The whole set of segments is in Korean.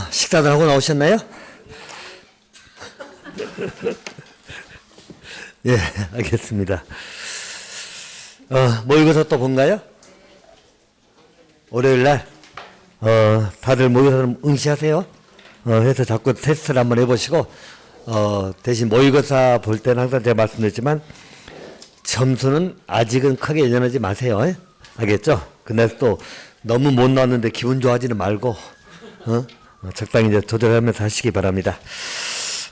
식사들 하고 나오셨나요? 예, 알겠습니다. 모의고사 또 본가요? 월요일 날? 다들 모의고사 응시하세요? 해서 자꾸 테스트를 한번 해보시고, 대신 모의고사 볼 때는 항상 제가 말씀드렸지만, 점수는 아직은 크게 연연하지 마세요. 알겠죠? 근데 또 너무 못 나왔는데 기분 좋아하지는 말고, 적당히 이제 조절하면서 하시기 바랍니다.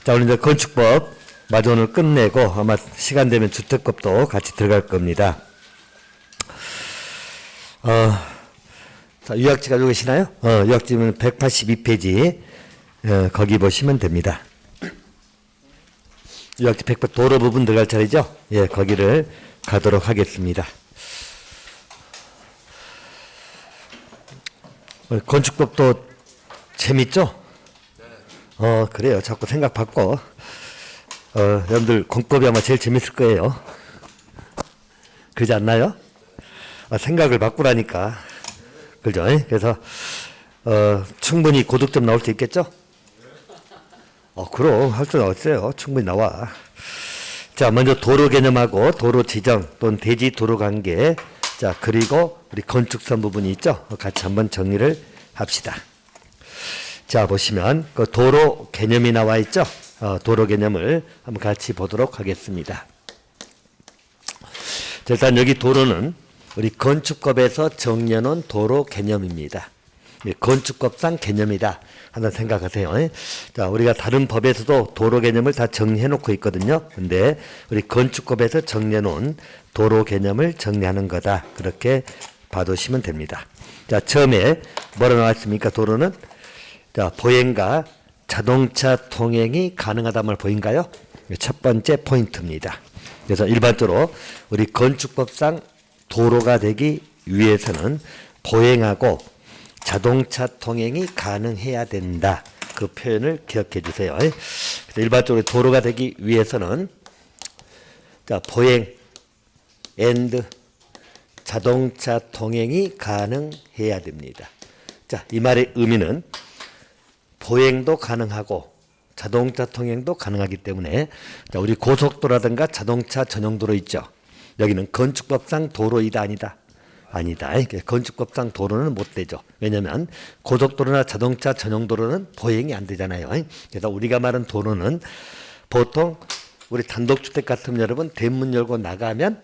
자, 오늘 이제 건축법 마저 오늘 끝내고 아마 시간 되면 주택법도 같이 들어갈 겁니다. 자, 유학지 가지고 계시나요? 유학지는 182페이지 거기 보시면 됩니다. 유학지 100% 도로 부분 들어갈 차례죠? 예, 거기를 가도록 하겠습니다. 건축법도 재밌죠? 그래요. 자꾸 생각 바꿔. 여러분들 공법이 아마 제일 재밌을 거예요. 그러지 않나요? 생각을 바꾸라니까. 그죠? 그래서 충분히 고득점 나올 수 있겠죠? 그럼 할 수 나왔어요. 충분히 나와. 자, 먼저 도로 개념하고 도로 지정 또는 대지 도로 관계. 자, 그리고 우리 건축선 부분이 있죠? 같이 한번 정리를 합시다. 자, 보시면 그 도로 개념이 나와 있죠? 도로 개념을 한번 같이 보도록 하겠습니다. 자, 일단 여기 도로는 우리 건축법에서 정해놓은 도로 개념입니다. 건축법상 개념이다 하는 생각하세요. 자, 우리가 다른 법에서도 도로 개념을 다 정리해 놓고 있거든요. 근데 우리 건축법에서 정해놓은 도로 개념을 정리하는 거다. 그렇게 봐두시면 됩니다. 자, 처음에 뭐라 나왔습니까? 도로는 자, 보행과 자동차 통행이 가능하다는 말 보인가요? 첫 번째 포인트입니다. 그래서 일반적으로 우리 건축법상 도로가 되기 위해서는 보행하고 자동차 통행이 가능해야 된다. 그 표현을 기억해 주세요. 그래서 일반적으로 도로가 되기 위해서는 자, 보행 and 자동차 통행이 가능해야 됩니다. 자, 이 말의 의미는 보행도 가능하고 자동차 통행도 가능하기 때문에 자, 우리 고속도로라든가 자동차 전용도로 있죠. 여기는 건축법상 도로이다 아니다? 아니다. 건축법상 도로는 못 되죠. 왜냐하면 고속도로나 자동차 전용도로는 보행이 안 되잖아요. 그래서 우리가 말하는 도로는 보통 우리 단독주택 같으면 여러분 대문 열고 나가면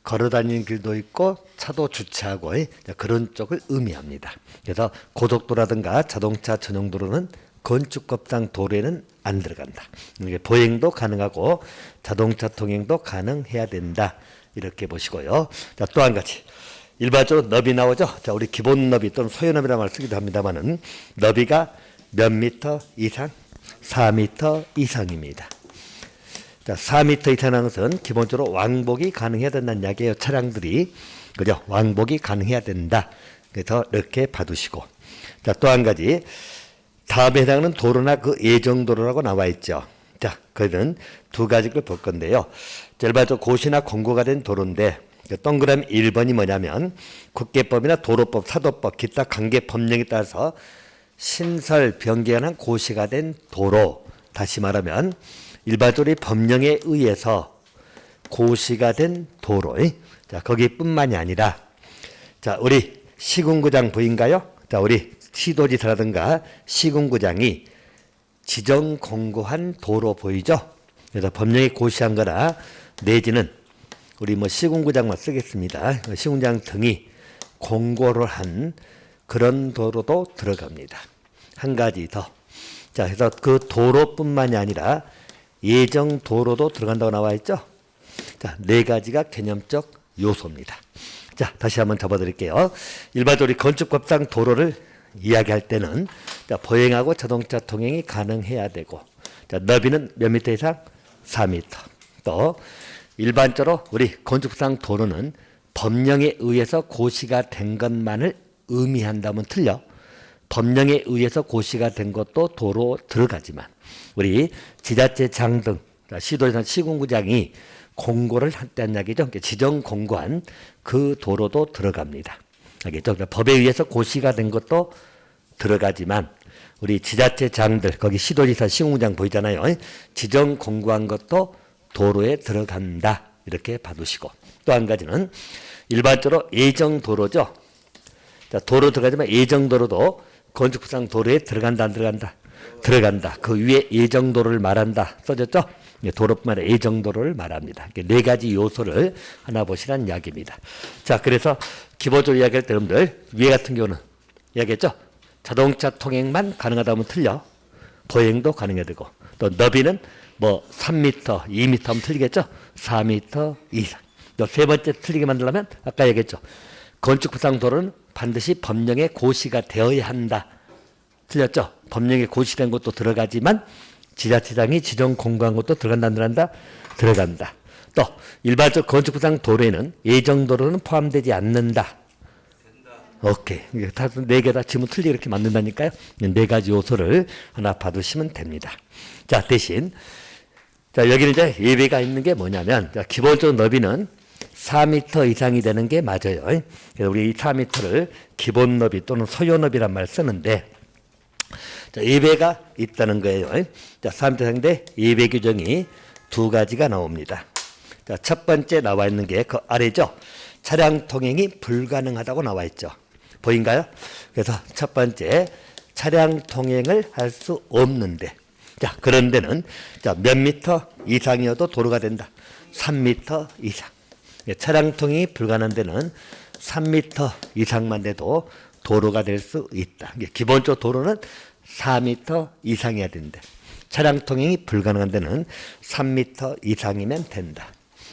걸어다니는 길도 있고 차도 주차하고 그런 쪽을 의미합니다. 그래서 고속도로라든가 자동차 전용도로는 건축법상 도로에는 안 들어간다. 보행도 가능하고 자동차 통행도 가능해야 된다. 이렇게 보시고요. 자, 또 한 가지. 일반적으로 너비 나오죠. 자, 우리 기본 너비 또는 소요너비라는 말을 쓰기도 합니다만은 너비가 몇 미터 이상? 4미터 이상입니다. 자, 4미터 이상이라는 것은 기본적으로 왕복이 가능해야 된다는 이야기예요. 차량들이. 그죠? 왕복이 가능해야 된다. 그래서 이렇게 봐두시고. 자, 또 한 가지. 다음에 해당하는 도로나 그 예정도로라고 나와 있죠. 자, 그는 두 가지 걸 볼 건데요. 일반적으로 고시나 공고가 된 도로인데 동그라미 1번이 뭐냐면 국계법이나 도로법, 사도법, 기타 관계 법령에 따라서 신설, 변경한 고시가 된 도로. 다시 말하면 일반적으로 법령에 의해서 고시가 된 도로. 자, 거기뿐만이 아니라 자, 우리 시군구장 보인가요? 자, 우리 시도지사라든가 시군구장이 지정 공고한 도로 보이죠? 그래서 법령에 고시한 거나 내지는 우리 시군구장만 쓰겠습니다. 시군구장 등이 공고를 한 그런 도로도 들어갑니다. 한 가지 더. 자, 그래서 그 도로뿐만이 아니라 예정 도로도 들어간다고 나와 있죠? 자, 네 가지가 개념적 요소입니다. 자, 다시 한번 접어드릴게요. 일반적으로 건축법상 도로를 이야기할 때는 자, 보행하고 자동차 통행이 가능해야 되고 자, 너비는 몇 미터 이상? 4미터. 또 일반적으로 우리 건축상 도로는 법령에 의해서 고시가 된 것만을 의미한다면 틀려. 법령에 의해서 고시가 된 것도 도로 들어가지만 우리 지자체장 등 시도에서 시군구장이 공고를 한다는 이야기죠. 지정 공고한 그 도로도 들어갑니다. 알겠죠? 법에 의해서 고시가 된 것도 들어가지만 우리 지자체장들 거기 시도지사 시공장 보이잖아요. 지정 공고한 것도 도로에 들어간다. 이렇게 봐두시고 또 한 가지는 일반적으로 예정도로죠. 자, 도로 들어가지만 예정도로도 건축부상 도로에 들어간다 안 들어간다? 들어간다. 그 위에 예정도로를 말한다. 써졌죠? 도로뿐만 아니라 예정도로를 말합니다. 네 가지 요소를 하나 보시라는 이야기입니다. 자, 그래서 기본적으로 이야기할 때 여러분들 위에 같은 경우는 이야기했죠? 자동차 통행만 가능하다 하면 틀려. 보행도 가능해야 되고 또 너비는 뭐 3m, 2m 하면 틀리겠죠? 4m 이상. 또 세 번째 틀리게 만들려면 아까 얘기했죠. 건축부상 도로는 반드시 법령에 고시가 되어야 한다. 틀렸죠? 법령에 고시된 것도 들어가지만 지자체장이 지정 공고한 것도 들어간다 안 들어간다? 들어간다. 또 일반적 건축부상 도로에는 예정도로는 포함되지 않는다. 오케이. 다 네 개 다 지문 틀리게 이렇게 만든다니까요. 네 가지 요소를 하나 봐두시면 됩니다. 자, 대신 자, 여기는 이제 예외가 있는 게 뭐냐면 자, 기본적으로 너비는 4m 이상이 되는 게 맞아요. 그래서 우리 이 4m를 기본 너비 또는 소요 너비란 말 쓰는데 자, 예외가 있다는 거예요. 자, 4m 이상인데 예외 규정이 두 가지가 나옵니다. 자, 첫 번째 나와 있는 게 그 아래죠. 차량 통행이 불가능하다고 나와 있죠. 보인가요? 그래서 첫 번째 차량 통행을 할 수 없는데 자, 그런 데는 자, 몇 미터 이상이어도 도로가 된다. 3m 이상. 차량 통행이 불가능한 데는 3m 이상만 돼도 도로가 될 수 있다. 기본적으로 도로는 4m 이상이어야 된대. 차량 통행이 불가능한 데는 3m 이상이면 된다.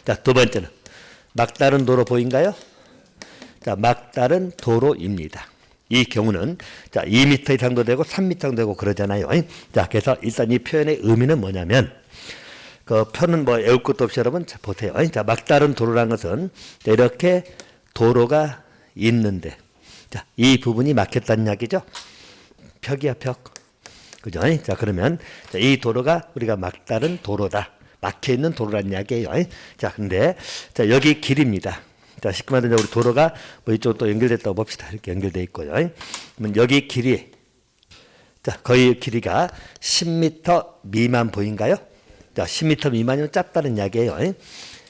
자, 두 번째는 막다른 도로 보인가요? 자, 막다른 도로입니다. 이 경우는 자, 2m 이상도 되고 3m도 되고 그러잖아요. 자, 그래서 일단 이 표현의 의미는 뭐냐면 그 표는 뭐 외울 것도 없이 여러분 보세요. 자, 막다른 도로라는 것은 이렇게 도로가 있는데 자, 이 부분이 막혔다는 이야기죠. 벽이야, 벽. 그죠? 자, 그러면 자, 이 도로가 우리가 막다른 도로다. 막혀 있는 도로라는 이야기예요. 자, 근데 자, 여기 길입니다. 자, 쉽게 말하면 우리 도로가 뭐 이쪽 또 연결됐다고 봅시다. 이렇게 연결돼 있고요. 그러면 여기 길이 자, 거의 길이가 10m 미만 보인가요? 자, 10m 미만이면 짧다는 이야기예요. 그러면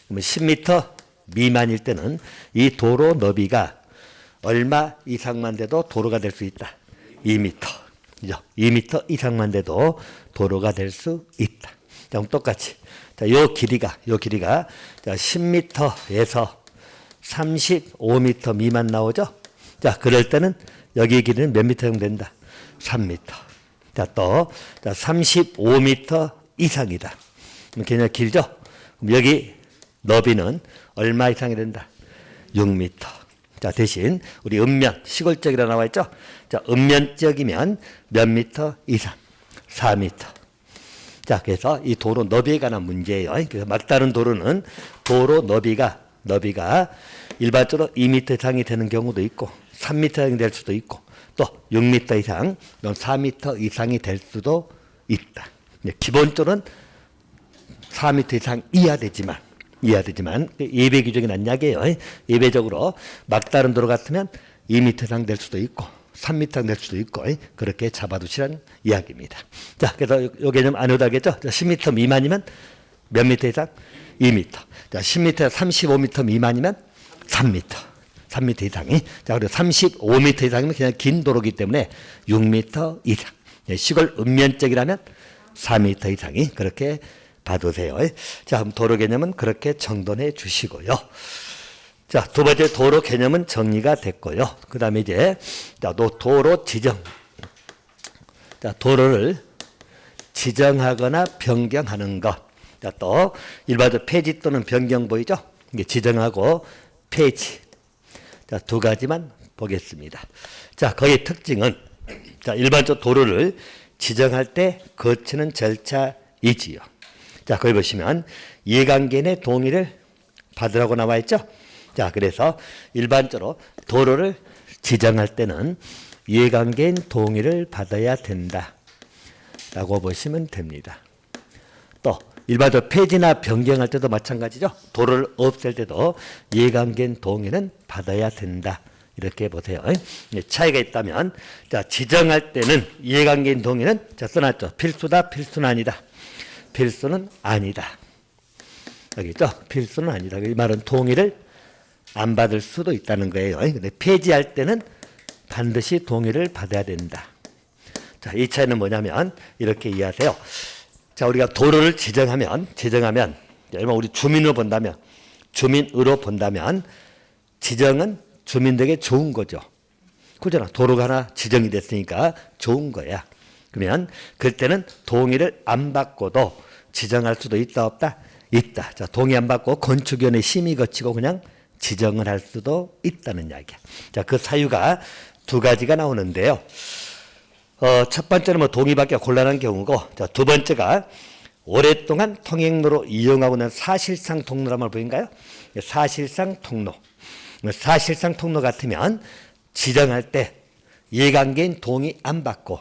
10m 미만일 때는 이 도로 너비가 얼마 이상만 돼도 도로가 될 수 있다. 2m. 그죠? 2m 이상만 돼도 도로가 될 수 있다. 자, 그럼 똑같이. 자, 요 길이가 자, 10m에서 35m 미만 나오죠? 자, 그럴 때는 여기 길이는 몇 미터 정도 된다? 3m. 자, 또, 자, 35m 이상이다. 그냥 길죠? 그럼 여기 너비는 얼마 이상이 된다? 6m. 자, 대신 우리 읍면, 시골적이라 나와 있죠? 자, 읍면적이면 몇 미터 이상? 4m. 자, 그래서 이 도로 너비에 관한 문제예요. 그래서 막다른 도로는 도로 너비가 일반적으로 2m 이상이 되는 경우도 있고 3m 이상이 될 수도 있고 또 6m 이상, 4m 이상이 될 수도 있다. 기본적으로는 4m 이상 이하되지만 예배 규정이 난 이야기예요. 예배적으로 막다른 도로 같으면 2m 이상 될 수도 있고 3m 이상 될 수도 있고 그렇게 잡아두시라는 이야기입니다. 자, 그래서 요 개념 안 해도 알겠죠? 10m 미만이면 몇 미터 이상? 2m. 자, 10m, 35m 미만이면 3m. 3m 이상이. 자, 그리고 35m 이상이면 그냥 긴 도로기 때문에 6m 이상. 시골 읍면적이라면 4m 이상이 그렇게 봐두세요. 자, 그럼 도로 개념은 그렇게 정돈해 주시고요. 자, 두 번째 도로 개념은 정리가 됐고요. 그 다음에 이제 자, 도로 지정. 자, 도로를 지정하거나 변경하는 것. 자, 또 일반적 폐지 또는 변경 보이죠? 이게 지정하고 폐지. 자, 두 가지만 보겠습니다. 자, 거의 특징은 자, 일반적 도로를 지정할 때 거치는 절차이지요. 자, 거기 보시면 이해관계인의 동의를 받으라고 나와 있죠? 자, 그래서 일반적으로 도로를 지정할 때는 이해관계인 동의를 받아야 된다. 라고 보시면 됩니다. 또 일반적으로 폐지나 변경할 때도 마찬가지죠. 도로를 없앨 때도 이해관계인 동의는 받아야 된다. 이렇게 보세요. 차이가 있다면, 자, 지정할 때는 이해관계인 동의는, 자, 써놨죠. 필수다, 필수는 아니다. 필수는 아니다. 여기 있죠. 필수는 아니다. 이 말은 동의를 안 받을 수도 있다는 거예요. 근데 폐지할 때는 반드시 동의를 받아야 된다. 자, 이 차이는 뭐냐면, 이렇게 이해하세요. 자, 우리가 도로를 지정하면, 여러분, 우리 주민으로 본다면, 지정은 주민들에게 좋은 거죠. 그잖아. 도로가 하나 지정이 됐으니까 좋은 거야. 그러면 그때는 동의를 안 받고도 지정할 수도 있다 없다? 있다. 자, 동의 안 받고 건축위원회 심의 거치고 그냥 지정을 할 수도 있다는 이야기야. 자, 그 사유가 두 가지가 나오는데요. 첫 번째는 뭐 동의받기가 곤란한 경우고, 자, 두 번째가 오랫동안 통행로로 이용하고 있는 사실상 통로란 말 보인가요? 사실상 통로. 사실상 통로 같으면 지정할 때 이해관계인 동의 안 받고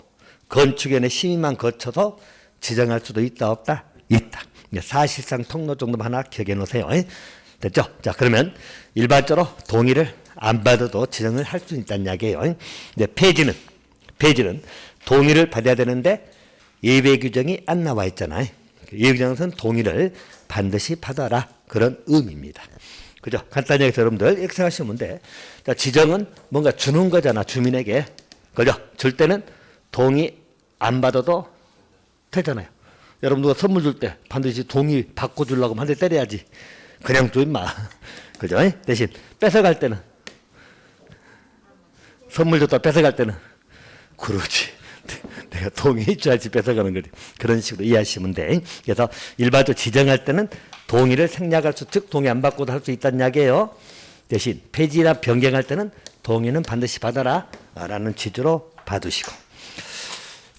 건축위원회 심의만 거쳐서 지정할 수도 있다 없다? 있다. 사실상 통로 정도만 하나 기억해 놓으세요. 됐죠? 자, 그러면 일반적으로 동의를 안 받아도 지정을 할 수 있다는 이야기예요. 근데 폐지는 동의를 받아야 되는데 예외 규정이 안 나와 있잖아요. 예외 규정에서는 동의를 반드시 받아라. 그런 의미입니다. 그죠? 간단히 해서 여러분들 이렇게 생각하시면 돼. 자, 지정은 뭔가 주는 거잖아, 주민에게. 그죠? 줄 때는 동의 안 받아도 되잖아요. 여러분 누가 선물 줄 때 반드시 동의 받고 주려고 하면 한 대 때려야지. 그냥 줘 임마. 그죠? 대신 뺏어갈 때는, 선물 줬다 뺏어갈 때는, 그렇지. 내가 동의해줘야지 뺏어가는 거지. 그런 식으로 이해하시면 돼. 그래서 일반적으로 지정할 때는 동의를 생략할 수, 즉 동의 안 받고도 할 수 있다는 이야기예요. 대신 폐지나 변경할 때는 동의는 반드시 받아라 라는 취지로 봐두시고.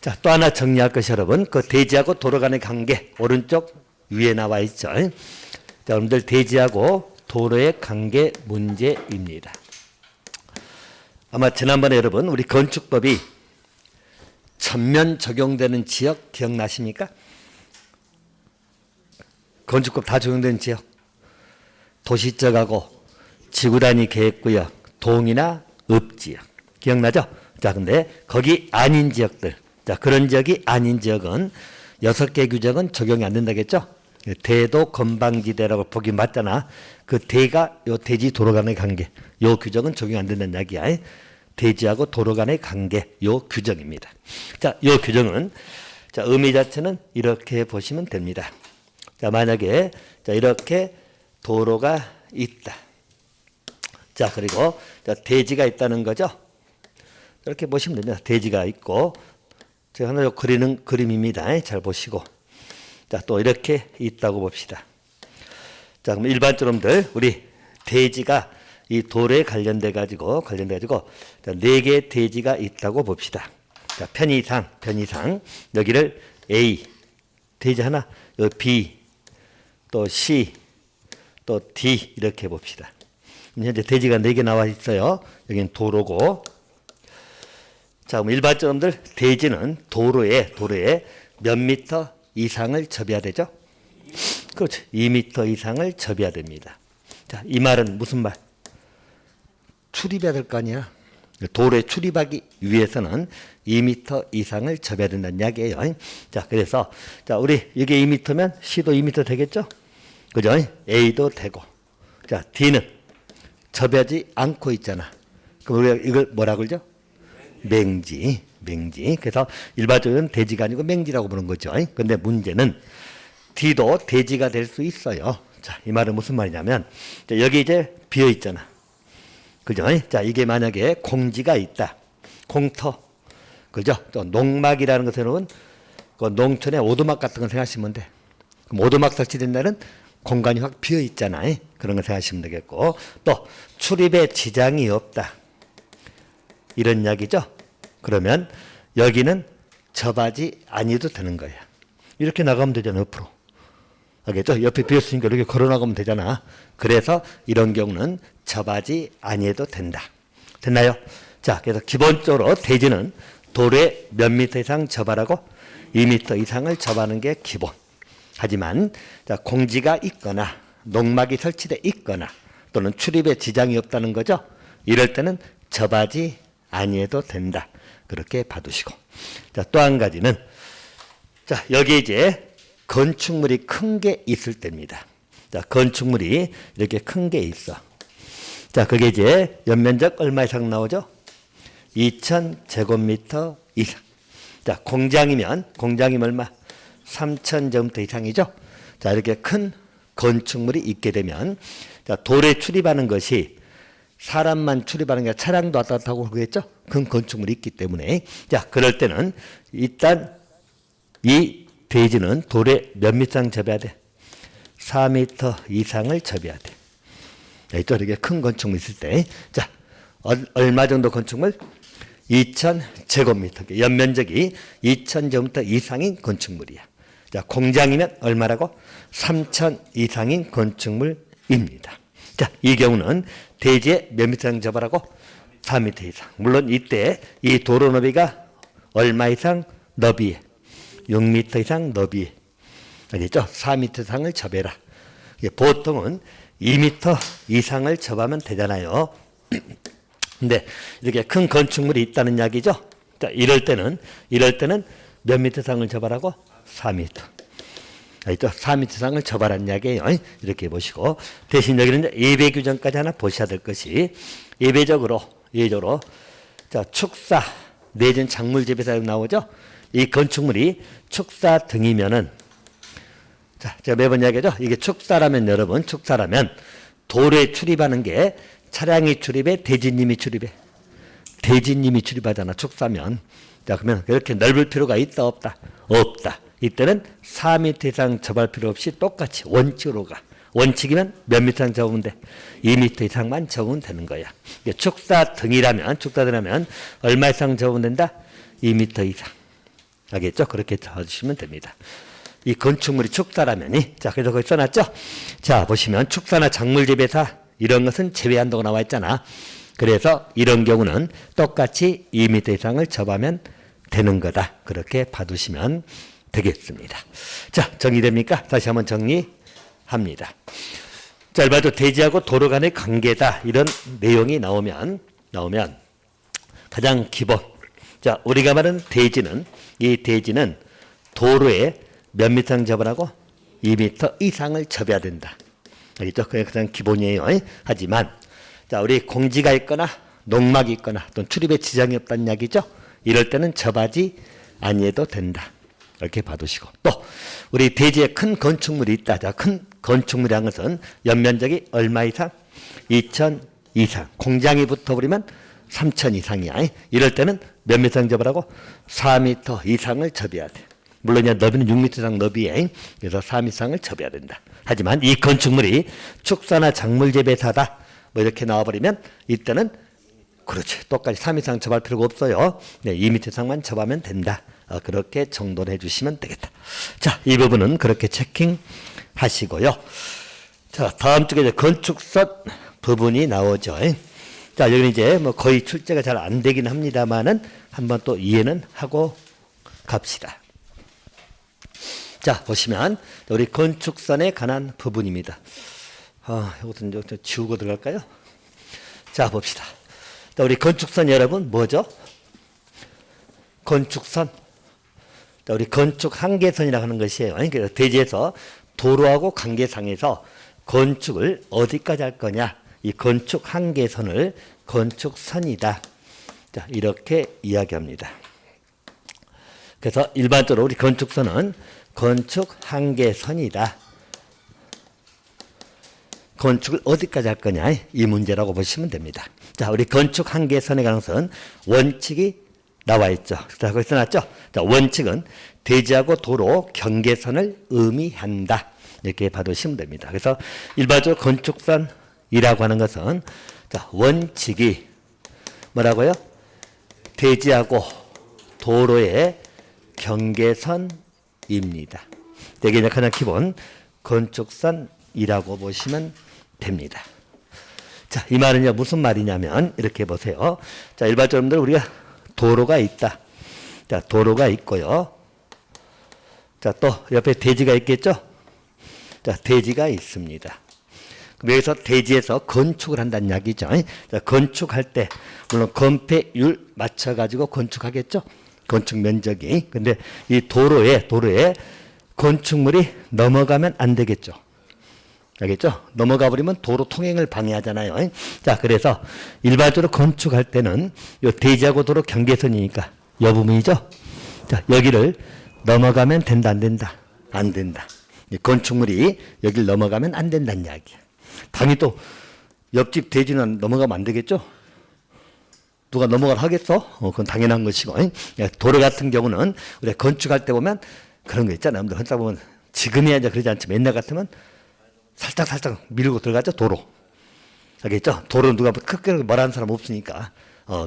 자, 또 하나 정리할 것이 여러분, 그 대지하고 도로 간의 관계, 오른쪽 위에 나와 있죠. 자, 여러분들 대지하고 도로의 관계 문제입니다. 아마 지난번에 여러분 우리 건축법이 전면 적용되는 지역 기억나십니까? 건축법 다 적용되는 지역. 도시적하고 지구단위 계획구역, 동이나 읍지역. 기억나죠? 자, 근데 거기 아닌 지역들. 자, 그런 지역이 아닌 지역은 6개 규정은 적용이 안 된다겠죠? 대도 건방지대라고 보기 맞잖아. 그 대가 요 대지 도로 간의 관계. 요 규정은 적용 안 된다는 이야기야. 대지하고 도로 간의 관계, 요 규정입니다. 자, 요 규정은, 자, 의미 자체는 이렇게 보시면 됩니다. 자, 만약에, 자, 이렇게 도로가 있다. 자, 그리고, 자, 대지가 있다는 거죠. 이렇게 보시면 됩니다. 대지가 있고, 제가 하나 그리는 그림입니다. 잘 보시고. 자, 또 이렇게 있다고 봅시다. 자, 그럼 일반적으로들, 우리 대지가 이 도로에 관련돼 가지고 자, 4개의 대지가 있다고 봅시다. 자, 편의상 여기를 A 대지 하나, 여기 B 또 C 또 D 이렇게 봅시다. 현재 대지가 4개 나와 있어요. 여기는 도로고. 자, 그럼 일반적으로들 대지는 도로에 몇 미터 이상을 접해야 되죠? 그렇죠. 2미터 이상을 접해야 됩니다. 자, 이 말은 무슨 말? 출입해야 될 거 아니야. 도로에 출입하기 위해서는 2m 이상을 접해야 된다는 이야기예요. 자, 그래서 자, 우리 이게 2m면 C도 2m 되겠죠? 그죠? A도 되고. 자, D는 접하지 않고 있잖아. 그럼 우리가 이걸 뭐라 그러죠? 맹지. 그래서 일반적으로는 대지가 아니고 맹지라고 부르는 거죠. 근데 문제는 D도 대지가 될 수 있어요. 자, 이 말은 무슨 말이냐면, 자, 여기 이제 비어 있잖아. 그죠? 자, 이게 만약에 공지가 있다. 공터. 그죠? 또 농막이라는 것은 그 농촌의 오두막 같은 걸 생각하시면 돼. 그럼 오두막 설치된 날은 공간이 확 비어 있잖아요. 그런 걸 생각하시면 되겠고. 또 출입에 지장이 없다. 이런 이야기죠? 그러면 여기는 접하지 아니도 되는 거야. 이렇게 나가면 되잖아, 옆으로. 알겠죠? 옆에 비었으니까 이렇게 걸어 나가면 되잖아. 그래서 이런 경우는 접하지 아니해도 된다. 됐나요? 자, 그래서 기본적으로 대지는 도로에 몇 미터 이상 접하라고? 2미터 이상을 접하는 게 기본. 하지만 자, 공지가 있거나 농막이 설치되어 있거나 또는 출입에 지장이 없다는 거죠. 이럴 때는 접하지 아니해도 된다. 그렇게 봐두시고. 자, 또 한 가지는, 자, 여기 이제 건축물이 큰 게 있을 때입니다. 자, 건축물이 이렇게 큰 게 있어. 자, 그게 이제 연면적 얼마 이상 나오죠? 2000제곱미터 이상. 자, 공장이면 얼마? 3000제곱미터 이상이죠? 자, 이렇게 큰 건축물이 있게 되면, 자, 돌에 출입하는 것이 사람만 출입하는 게 차량도 왔다 갔다 하고 그랬죠? 큰 건축물이 있기 때문에. 자, 그럴 때는 일단 이 대지는 돌에 몇 미터 이상 접어야 돼? 4미터 이상을 접어야 돼. 또 이렇게 큰 건축물 있을 때. 자, 얼마 정도 건축물? 2000제곱미터. 연면적이 2000제곱미터 이상인 건축물이야. 자, 공장이면 얼마라고? 3000 이상인 건축물입니다. 자, 이 경우는 대지에 몇 미터 이상 접으라고? 4미터 이상. 물론 이때 이 도로 너비가 얼마 이상? 너비에. 6미터 이상 너비에. 알겠죠? 4미터 이상을 접해라. 보통은 2미터 이상을 접하면 되잖아요. 근데 이렇게 큰 건축물이 있다는 이야기죠. 자, 이럴 때는 몇 미터 이상을 접하라고? 4미터. 알겠죠? 4미터 이상을 접하라는 이야기예요. 이렇게 보시고, 대신 여기는 이제 예배 규정까지 하나 보셔야 될 것이, 예배적으로 자, 축사 내진 작물 재배사 나오죠. 이 건축물이 축사 등이면은, 자, 제가 매번 이야기하죠. 이게 축사라면, 여러분, 축사라면 돌에 출입하는 게 차량이 출입해, 대지님이 출입해? 대지님이 출입하잖아, 축사면. 자, 그러면 그렇게 넓을 필요가 있다, 없다? 없다. 이때는 4미터 이상 접할 필요 없이 똑같이 원칙으로 가. 원칙이면 몇 미터 이상 접으면 돼? 2미터 이상만 접으면 되는 거야. 축사 등이라면 얼마 이상 접으면 된다? 2미터 이상. 알겠죠? 그렇게 잡아주시면 됩니다. 이 건축물이 축사라면이, 자, 그래서 거기 써놨죠? 자, 보시면 축사나 작물재배사 이런 것은 제외한다고 나와 있잖아. 그래서 이런 경우는 똑같이 2미터 이상을 접하면 되는 거다. 그렇게 봐두시면 되겠습니다. 자, 정리됩니까? 다시 한번 정리합니다. 짧아도 대지하고 도로 간의 관계다. 이런 내용이 나오면 가장 기본. 자, 우리가 말하는 대지는, 이 대지는 도로에 몇 미터 이상 접으라고? 2미터 이상을 접어야 된다. 알겠죠? 그게 가장 기본이에요. 하지만, 자, 우리 공지가 있거나 농막이 있거나 또는 출입에 지장이 없다는 이야기죠? 이럴 때는 접하지 아니해도 된다. 이렇게 봐두시고. 또, 우리 대지에 큰 건축물이 있다. 자, 큰 건축물이란 것은 연면적이 얼마 이상? 2000 이상. 공장이 붙어버리면 3000 이상이야. 이럴 때는 몇 미터 이상 접으라고? 4미터 이상을 접어야 돼. 물론 너비는 6미터 이상 너비에. 그래서 4미터 이상을 접어야 된다. 하지만 이 건축물이 축사나 작물 재배사다. 뭐 이렇게 나와버리면 이때는 그렇지. 똑같이 3미터 이상 접할 필요가 없어요. 네, 2미터 이상만 접하면 된다. 그렇게 정돈해 주시면 되겠다. 자, 이 부분은 그렇게 체킹하시고요. 자, 다음 쪽에 이제 건축선 부분이 나오죠. 자, 여기는 이제 뭐 거의 출제가 잘 안 되긴 합니다만은 한번 또 이해는 하고 갑시다. 자, 보시면 우리 건축선에 관한 부분입니다. 이것은 좀 지우고 들어갈까요? 자, 봅시다. 자, 우리 건축선 여러분 뭐죠? 건축선. 자, 우리 건축 한계선이라고 하는 것이에요. 그래서 대지에서 도로하고 관계상에서 건축을 어디까지 할 거냐? 이 건축 한계선을 건축선이다. 자, 이렇게 이야기합니다. 그래서 일반적으로 우리 건축선은 건축 한계선이다. 건축을 어디까지 할 거냐? 이 문제라고 보시면 됩니다. 자, 우리 건축 한계선에 관한 것은 원칙이 나와 있죠. 자, 거기 써놨죠? 자, 원칙은 대지하고 도로 경계선을 의미한다. 이렇게 봐두시면 됩니다. 그래서 일반적으로 건축선이라고 하는 것은, 자, 원칙이 뭐라고요? 대지하고 도로의 경계선입니다. 이게 이제 가장 기본 건축선이라고 보시면 됩니다. 자, 이 말은 이제 무슨 말이냐면 이렇게 보세요. 자, 일반적으로 우리가 도로가 있다. 자, 도로가 있고요. 자, 또 옆에 대지가 있겠죠? 자, 대지가 있습니다. 여기서 대지에서 건축을 한다는 이야기죠. 자, 건축할 때 물론 건폐율 맞춰가지고 건축하겠죠. 건축 면적이. 근데 이 도로에 건축물이 넘어가면 안 되겠죠. 알겠죠? 넘어가 버리면 도로 통행을 방해하잖아요. 자, 그래서 일반적으로 건축할 때는 요 대지하고 도로 경계선이니까 요 부분이죠. 자, 여기를 넘어가면 된다, 안 된다? 안 된다. 이 건축물이 여기를 넘어가면 안 된다는 이야기야. 당연히 또 옆집 대지는 넘어가면 안 되겠죠? 누가 넘어가라 하겠어? 그건 당연한 것이고. 도로 같은 경우는 우리가 건축할 때 보면 그런 거 있잖아요. 혼자 보면 지금이야 이제 그러지 않지만 옛날 같으면 살짝 밀고 들어가죠. 도로. 알겠죠? 도로는 누가 크게 말하는 사람 없으니까.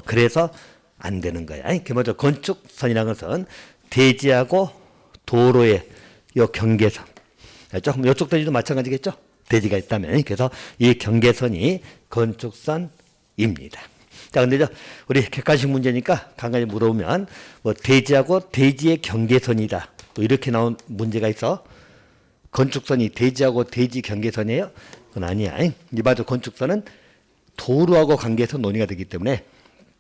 그래서 안 되는 거야. 그 먼저 건축선이라는 것은 대지하고 도로의 요 경계선. 알죠? 그럼 이쪽 대지도 마찬가지겠죠? 대지가 있다면. 그래서 이 경계선이 건축선입니다. 자, 근데 우리 객관식 문제니까 간간히 물어보면 뭐 대지하고 대지의 경계선이다. 또 이렇게 나온 문제가 있어. 건축선이 대지하고 대지 경계선이에요? 그건 아니야. 일반적으로 건축선은 도로하고 관계해서 논의가 되기 때문에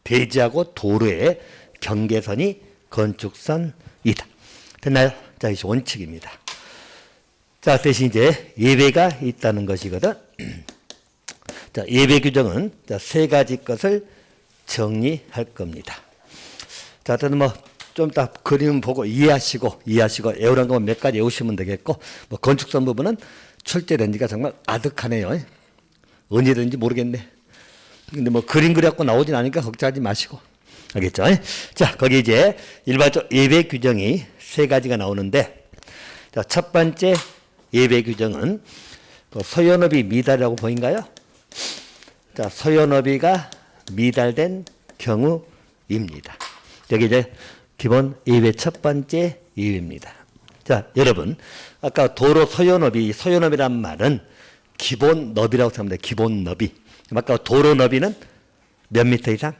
대지하고 도로의 경계선이 건축선이다. 됐나요? 자, 이것이 원칙입니다. 자, 대신 이제 예외가 있다는 것이거든. 자, 예외 규정은 세 가지 것을 정리할 겁니다. 자, 일단 좀 이따 그림 보고 이해하시고 애우란 것만 몇 가지 외우시면 되겠고, 건축선 부분은 출제 렌즈가 정말 아득하네요. 언제든지 모르겠네. 근데 그림 그려갖고 나오진 않으니까 걱정하지 마시고. 알겠죠? 자, 거기 이제 일반적 예외 규정이 세 가지가 나오는데, 자, 첫 번째 예외 규정은 소요너비 미달이라고 보인가요? 자, 소요너비가 미달된 경우입니다. 여기 이제 기본 예외 첫 번째 예외입니다. 자, 여러분, 아까 도로 소요너비란 말은 기본 너비라고 생각합니다. 기본 너비. 아까 도로 너비는 몇 미터 이상?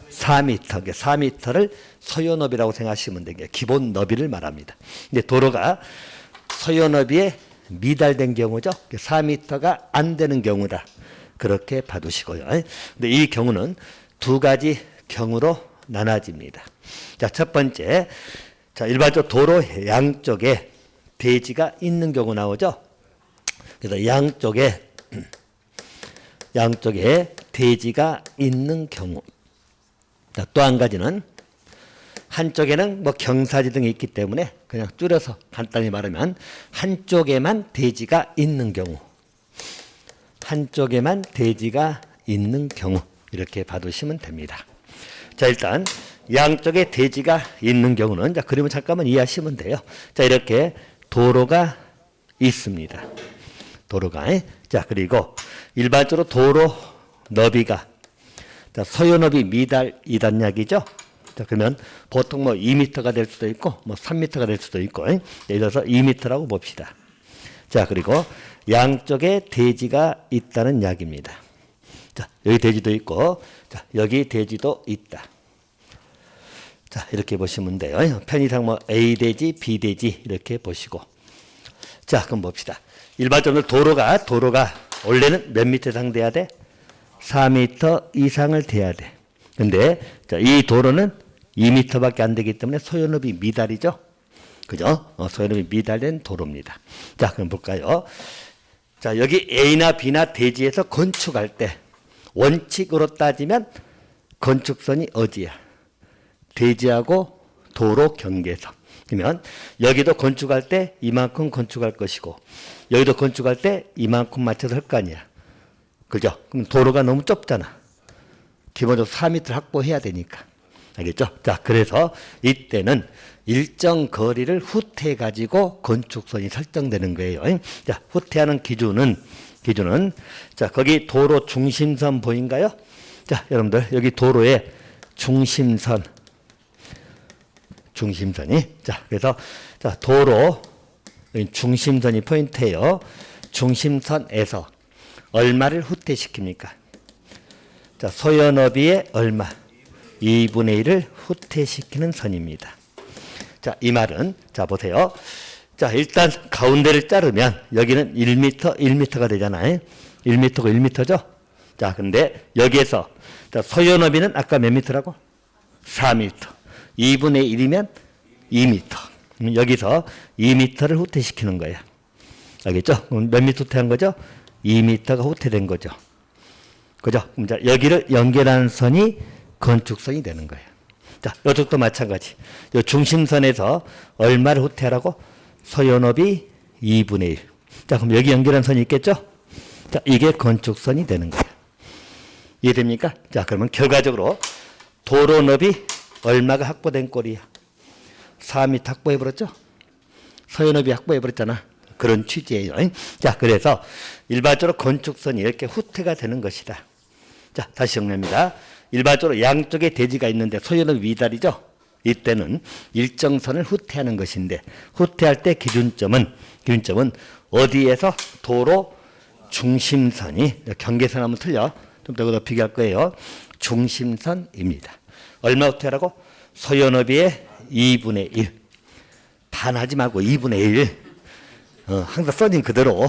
4미터. 4미터를 소요너비라고 생각하시면 되겠어요. 기본 너비를 말합니다. 근데 도로가 소요너비에 미달된 경우죠. 4미터가 안 되는 경우다. 그렇게 봐두시고요. 근데 이 경우는 두 가지 경우로 나눠집니다. 자, 첫 번째, 자, 일반적으로 도로 양쪽에 대지가 있는 경우 나오죠. 그래서 양쪽에 대지가 있는 경우. 자, 또 한 가지는 한쪽에는 경사지 등이 있기 때문에 그냥 줄여서 간단히 말하면 한쪽에만 대지가 있는 경우. 한쪽에만 대지가 있는 경우. 이렇게 봐두시면 됩니다. 자, 일단 양쪽에 대지가 있는 경우는, 자, 그림을 잠깐만 이해하시면 돼요. 자, 이렇게 도로가 있습니다. 도로가. 자, 그리고 일반적으로 도로 너비가, 자, 소요너비 미달이란 이야기죠. 자, 그러면 보통 2m가 될 수도 있고 3m가 될 수도 있고, 예를 들어서 2m라고 봅시다. 자, 그리고 양쪽에 대지가 있다는 이야기입니다. 자, 여기 대지도 있고, 자, 여기 대지도 있다. 자, 이렇게 보시면 돼요. 편의상 A 대지, B 대지 이렇게 보시고. 자, 그럼 봅시다. 일반적으로 도로가 원래는 몇 미터 이상 돼야 돼? 4미터 이상을 돼야 돼. 근데 자, 이 도로는 2미터밖에 안 되기 때문에 소요너비 미달이죠. 그죠? 소요너비 미달된 도로입니다. 자, 그럼 볼까요? 자, 여기 A나 B나 대지에서 건축할 때 원칙으로 따지면 건축선이 어디야? 대지하고 도로 경계선. 그러면 여기도 건축할 때 이만큼 건축할 것이고 여기도 건축할 때 이만큼 맞춰서 할 거 아니야. 그죠? 그럼 도로가 너무 좁잖아. 기본적으로 4m 확보해야 되니까. 알겠죠? 자, 그래서 이때는 일정 거리를 후퇴해가지고 건축선이 설정되는 거예요. 자, 후퇴하는 기준은 자, 거기 도로 중심선 보인가요? 자, 여러분들 여기 도로의 중심선이, 자, 그래서 자, 도로 중심선이 포인트예요. 중심선에서 얼마를 후퇴시킵니까? 자, 소요너비의 얼마? 2분의 1을 후퇴시키는 선입니다. 자, 이 말은, 자, 보세요. 자, 일단 가운데를 자르면 여기는 1m가 되잖아요. 1m고 1m죠? 자, 근데 여기에서 자, 소요너비는 아까 몇 미터라고? 4m. 2분의 1이면 2m. 여기서 2m를 후퇴시키는 거야. 알겠죠? 몇 미터 후퇴한 거죠? 2m가 후퇴된 거죠. 그죠? 그럼 자, 여기를 연결하는 선이 건축선이 되는 거예요. 자, 이쪽도 마찬가지. 이 중심선에서 얼마를 후퇴하라고? 소요너비 2분의 1. 자, 그럼 여기 연결한 선이 있겠죠? 자, 이게 건축선이 되는 거예요. 이해됩니까? 자, 그러면 결과적으로 도로너비 얼마가 확보된 꼴이야? 4m 확보해버렸죠? 소요너비 확보해버렸잖아. 그런 취지예요. 자, 그래서 일반적으로 건축선이 이렇게 후퇴가 되는 것이다. 자, 다시 정리합니다. 일반적으로 양쪽에 대지가 있는데 소요너비 미달이죠? 이때는 일정선을 후퇴하는 것인데 후퇴할 때 기준점은 어디에서 도로 중심선이 경계선 하면 틀려. 좀 더 비교할 거예요. 중심선입니다. 얼마 후퇴하라고? 소요너비의 2분의 1. 반하지 말고 2분의 1. 항상 써진 그대로.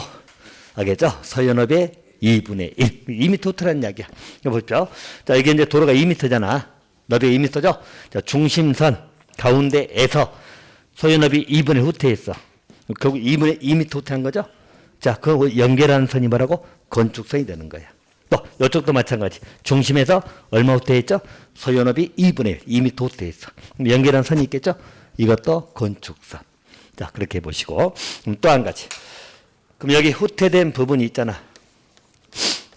알겠죠? 소요너비의 2분의 1. 2m 후퇴라는 이야기야. 이거 보십시오. 자, 이게 이제 도로가 2m잖아. 너비가 2m죠? 자, 중심선 가운데에서 소요너비 2분의 1 후퇴했어. 결국 2m 후퇴한 거죠? 자, 그 연결하는 선이 뭐라고? 건축선이 되는 거야. 또 이쪽도 마찬가지. 중심에서 얼마 후퇴했죠? 소요너비 2분의 1, 2m 후퇴했어. 연결한 선이 있겠죠? 이것도 건축선. 자, 그렇게 보시고 또 한 가지. 그럼 여기 후퇴된 부분이 있잖아.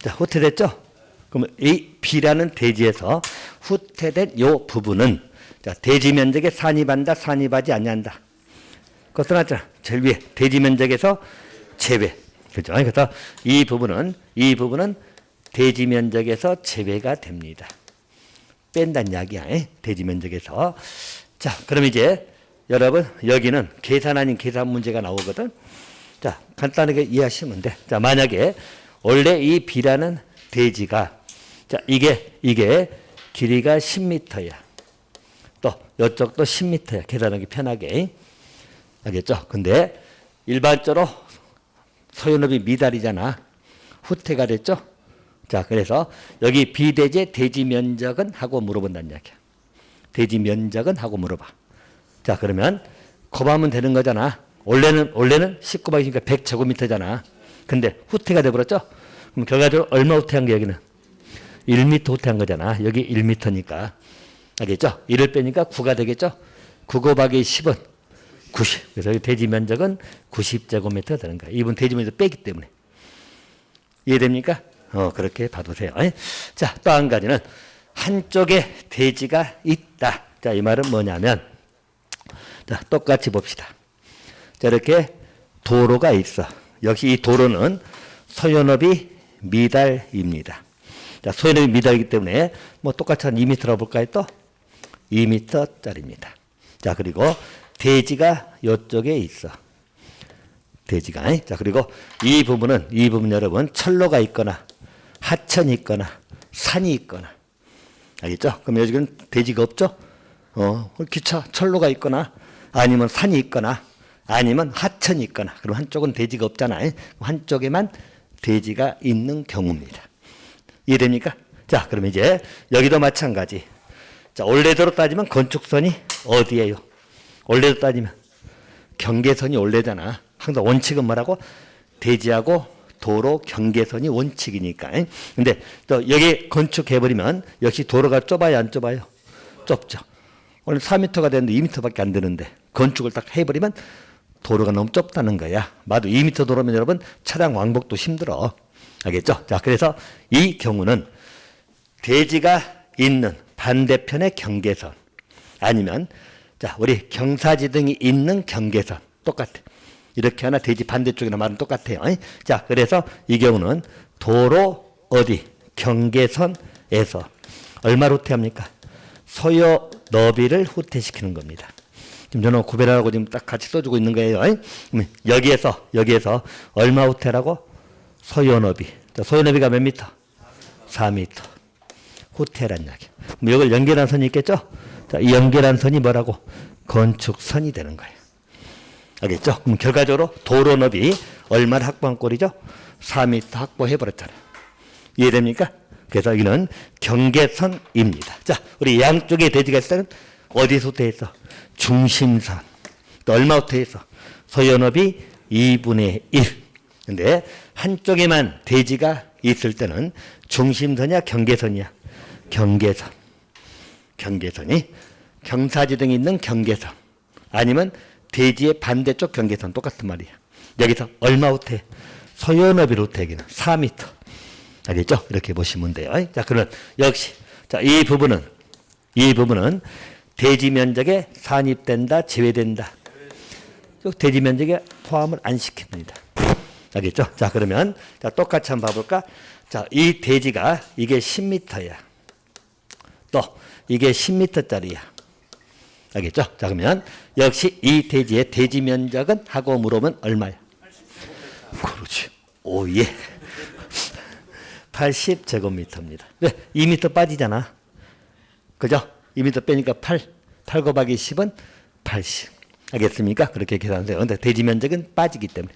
자, 후퇴됐죠? 그럼 이 B라는 대지에서 후퇴된 요 부분은 자, 대지 면적에 산입한다, 산입하지 아니한다. 그거 써놨잖아. 제일 위에 대지 면적에서 제외. 그렇죠? 그래서 이 부분은 대지 면적에서 제외가 됩니다. 뺀다는 이야기야. 대지 면적에서. 자, 그럼 이제 여러분 여기는 계산 아닌 계산 문제가 나오거든. 자, 간단하게 이해하시면 돼. 자, 만약에 원래 이 B라는 대지가 자, 이게 길이가 10m야. 또 이쪽도 10m야. 계산하기 편하게. 알겠죠? 근데 일반적으로 소요너비 미달이잖아. 후퇴가 됐죠? 자, 그래서 여기 비대지의 대지 면적은 하고 물어본다는 이야기야. 대지 면적은 하고 물어봐. 자, 그러면 곱하면 되는 거잖아. 원래는 19방이니까 100제곱미터잖아. 근데 후퇴가 돼버렸죠? 그럼 결과적으로 얼마 후퇴한 게 여기는? 1m 후퇴한 거잖아. 여기 1m니까. 알겠죠? 1을 빼니까 9가 되겠죠? 9 곱하기 10은 90. 그래서 여기 대지 면적은 90제곱미터 되는 거야. 이분 대지 면적 빼기 때문에. 이해됩니까? 그렇게 봐두세요. 자, 또 한 가지는 한쪽에 대지가 있다. 자, 이 말은 뭐냐면 자, 똑같이 봅시다. 자, 이렇게 도로가 있어. 역시 이 도로는 소요너비 미달입니다. 자, 소요너비 미달이기 때문에 뭐 똑같이 한 2m라고 볼까요? 또 2m짜리입니다. 자, 그리고 대지가 이쪽에 있어. 대지가. 자, 그리고 이 부분 여러분 철로가 있거나 하천이 있거나 산이 있거나. 알겠죠? 그럼 여기는 대지가 없죠? 기차 철로가 있거나 아니면 산이 있거나 아니면 하천이 있거나 그럼 한쪽은 대지가 없잖아. 한쪽에만 대지가 있는 경우입니다. 이해됩니까? 자, 그럼 이제 여기도 마찬가지. 자, 원래대로 따지면 건축선이 어디예요? 원래대로 따지면 경계선이 원래잖아. 항상 원칙은 뭐라고? 대지하고 도로 경계선이 원칙이니까. 근데 또 여기 건축해버리면 역시 도로가 좁아요, 안 좁아요? 좁죠. 원래 4m가 되는데 2m밖에 안 되는데 건축을 딱 해버리면 도로가 너무 좁다는 거야. 마도 2m 도로면 여러분 차량 왕복도 힘들어. 알겠죠? 자, 그래서 이 경우는 대지가 있는 반대편의 경계선 아니면 자, 우리 경사지등이 있는 경계선 똑같아. 이렇게 하나 대지 반대쪽이나 말은 똑같아요. 자, 그래서 이 경우는 도로 어디 경계선에서 얼마를 후퇴합니까? 소요 너비를 후퇴시키는 겁니다. 지금 저는 구별하고 지금 딱 같이 써주고 있는 거예요. 여기에서 얼마 후퇴라고? 소요 너비. 소요 너비가 몇 미터? 4m. 후퇴란 이야기. 이걸 연결한 선이 있겠죠? 자, 이 연결한 선이 뭐라고? 건축선이 되는 거예요. 알겠죠? 그럼 결과적으로 도로 너비 얼마를 확보한 꼴이죠? 4m 확보해버렸잖아요. 이해됩니까? 그래서 여기는 경계선입니다. 자, 우리 양쪽에 대지가 있을 때는 어디서 후퇴해서? 중심선. 또 얼마 후퇴해서? 소요너비 2분의 1. 근데 한쪽에만 대지가 있을 때는 중심선이야, 경계선이야? 경계선. 경계선이 경사지등이 있는 경계선. 아니면 대지의 반대쪽 경계선 똑같은 말이야. 여기서 얼마 후퇴? 소요너비로 후퇴하기는 4m. 알겠죠? 이렇게 보시면 돼요. 자, 그러면 역시 자, 이 부분은 대지 면적에 산입된다, 제외된다. 대지 면적에 포함을 안 시킵니다. 알겠죠? 자, 그러면 자, 똑같이 한번 봐볼까? 자, 이 대지가 이게 10m야. 또 이게 10m짜리야. 알겠죠? 자, 그러면 역시 이 대지의 대지 면적은 하고 물으면 얼마야? 그렇지. 오, 예. 80제곱미터입니다. 왜? 2m 빠지잖아. 그죠? 2m 빼니까 8. 8 곱하기 10은 80. 알겠습니까? 그렇게 계산하세요. 근데 대지 면적은 빠지기 때문에.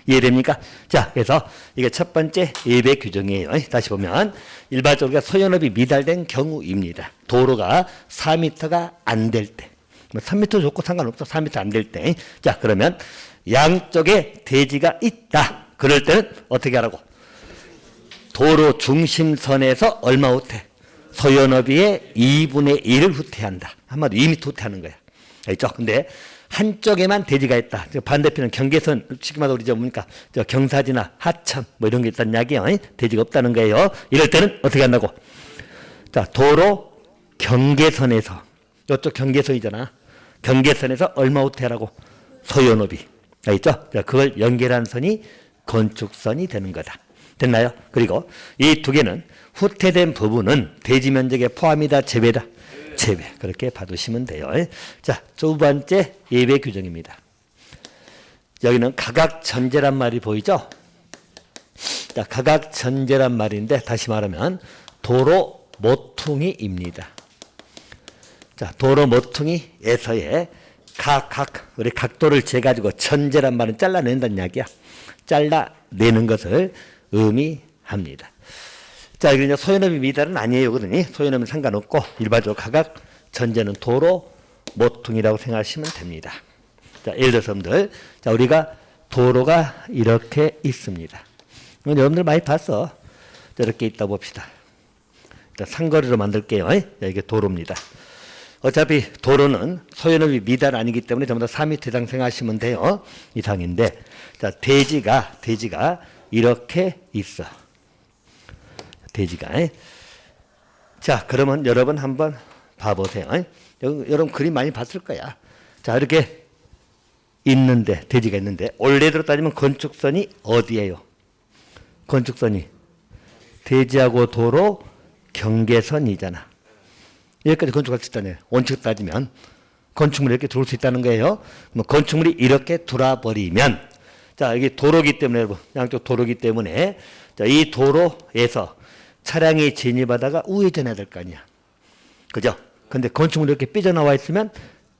이해됩니까? 자, 그래서 이게 첫 번째 예배 규정이에요. 다시 보면 일반적으로 소요너비 미달된 경우입니다. 도로가 4m가 안 될 때. 3m 좋고 상관없어. 4m 안 될 때. 자, 그러면 양쪽에 대지가 있다. 그럴 때는 어떻게 하라고? 도로 중심선에서 얼마 후퇴? 소요너비의 2분의 1을 후퇴한다. 한마디로 2m 후퇴하는 거야. 알죠? 근데 한쪽에만 대지가 있다. 반대편은 경계선, 쉽게 말해서 우리 뭡니까? 경사지나 하천 뭐 이런 게 있다는 이야기예요. 대지가 없다는 거예요. 이럴 때는 어떻게 한다고? 자, 도로 경계선에서, 이쪽 경계선이잖아. 경계선에서 얼마 후퇴하라고? 소요너비. 알겠죠? 그걸 연결한 선이 건축선이 되는 거다. 됐나요? 그리고 이 두 개는 후퇴된 부분은 대지 면적에 포함이다, 제외다? 제외. 그렇게 봐두시면 돼요. 자, 두 번째 예배 규정입니다. 여기는 가각전제란 말이 보이죠? 자, 가각전제란 말인데 다시 말하면 도로 모퉁이입니다. 자, 도로 모퉁이에서의 우리 각도를 재가지고 전제란 말은 잘라낸다는 이야기야. 잘라내는 것을 의미합니다. 자, 이게 소요너비 미달은 아니에요. 그러니 소요너비는 상관없고 일반적으로 가각 전제는 도로 모퉁이라고 생각하시면 됩니다. 자, 예를 들어서 여러분들, 자, 우리가 도로가 이렇게 있습니다. 여러분들 많이 봤어. 자, 이렇게 있다 봅시다. 자, 상거리로 만들게요. 이게 도로입니다. 어차피 도로는 소요너비 미달 아니기 때문에 전부 다 4m 이상 생각하시면 돼요. 이상인데, 자, 대지가 이렇게 있어. 대지가. 자, 그러면 여러분 한번 봐보세요. 여러분 그림 많이 봤을 거야. 자, 이렇게 있는데, 대지가 있는데, 원래대로 따지면 건축선이 어디예요? 건축선이 대지하고 도로 경계선이잖아. 여기까지 건축할 수 있다네요. 원칙 따지면 건축물이 이렇게 들어올 수 있다는 거예요. 그럼 건축물이 이렇게 돌아버리면, 자, 여기 도로기 때문에, 여러분, 양쪽 도로기 때문에, 자, 이 도로에서 차량이 진입하다가 우회전해야 될 거 아니야. 그죠? 근데 건축물이 이렇게 삐져나와 있으면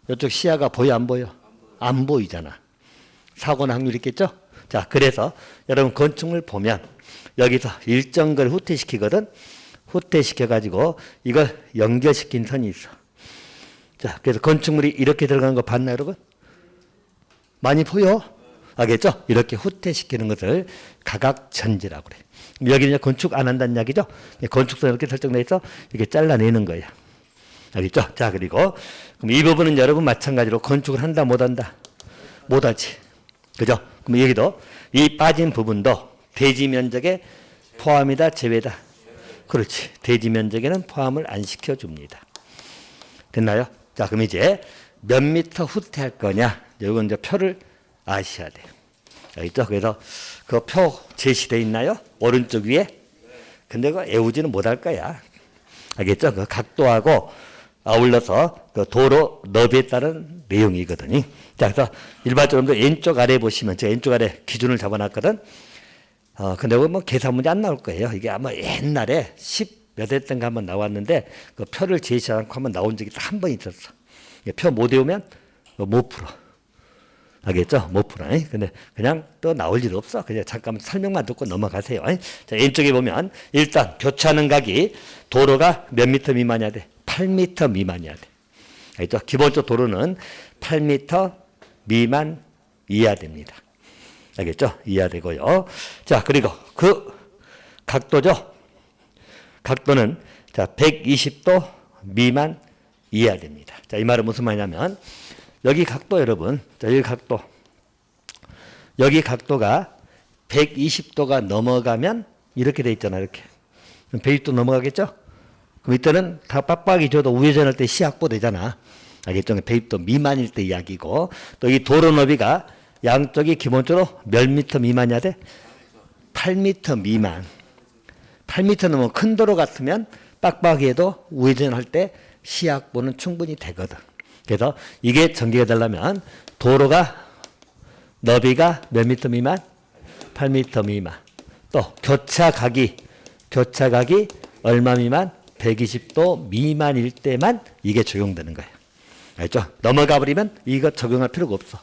이쪽 시야가 보여, 안 보여? 안 보이잖아. 사고 날 확률이 있겠죠? 자, 그래서 여러분 건축물 보면 여기서 일정 걸 후퇴시키거든. 후퇴시켜가지고 이걸 연결시킨 선이 있어. 자, 그래서 건축물이 이렇게 들어가는 거 봤나요, 여러분? 많이 보여? 알겠죠? 이렇게 후퇴시키는 것을 가각전제라고 그래. 여기는 건축 안 한다는 이야기죠? 건축선 이렇게 설정돼 있어 이렇게 잘라내는 거야. 알겠죠? 자, 그리고 그럼 이 부분은 여러분 마찬가지로 건축을 한다, 못 한다? 못 하지. 그죠? 그럼 여기도 이 빠진 부분도 대지 면적에 포함이다, 제외다? 그렇지. 대지 면적에는 포함을 안 시켜줍니다. 됐나요? 자, 그럼 이제 몇 미터 후퇴할 거냐? 이건 이제 표를 아셔야 돼요. 알겠죠? 그래서 그 표 제시되어 있나요? 오른쪽 위에? 근데 그거 외우지는 못할 거야. 알겠죠? 그 각도하고 아울러서 그 도로 너비에 따른 내용이거든요. 자, 그래서 일반적으로 왼쪽 아래 보시면 제가 왼쪽 아래 기준을 잡아놨거든. 근데 뭐 계산 문제 안 나올 거예요. 이게 아마 옛날에 10 몇 회 때인가 한번 나왔는데 그 표를 제시하지 않고 한번 나온 적이 한 번 있었어. 표 못 외우면 못 풀어. 알겠죠? 못 풀어. 근데 그냥 또 나올 일 없어. 그냥 잠깐 설명만 듣고 넘어가세요. 자, 왼쪽에 보면 일단 교차하는 각이 도로가 몇 미터 미만이어야 돼? 8미터 미만이어야 돼. 알겠죠? 기본적 도로는 8미터 미만 이하 됩니다. 알겠죠? 이하 되고요. 자, 그리고 그 각도죠? 각도는 자, 120도 미만 이하 됩니다. 자, 이 말은 무슨 말이냐면 여기 각도 여러분, 자, 여기 각도. 여기 각도가 120도가 넘어가면 이렇게 돼 있잖아, 이렇게. 그럼 120도 넘어가겠죠? 그럼 이때는 다 빡빡이 줘도 우회전할 때 시약보 되잖아. 알겠죠? 120도 미만일 때 이야기고, 또 이 도로 너비가 양쪽이 기본적으로 몇 미터 미만이야 돼? 8미터 미만. 8미터 넘으면 큰 도로 같으면 빡빡이에도 우회전할 때 시약보는 충분히 되거든. 그래서 이게 전개가 되려면 도로가 너비가 몇 미터 미만? 8미터 미만. 또 교차각이 얼마 미만? 120도 미만일 때만 이게 적용되는 거예요. 알죠? 넘어가 버리면 이거 적용할 필요가 없어.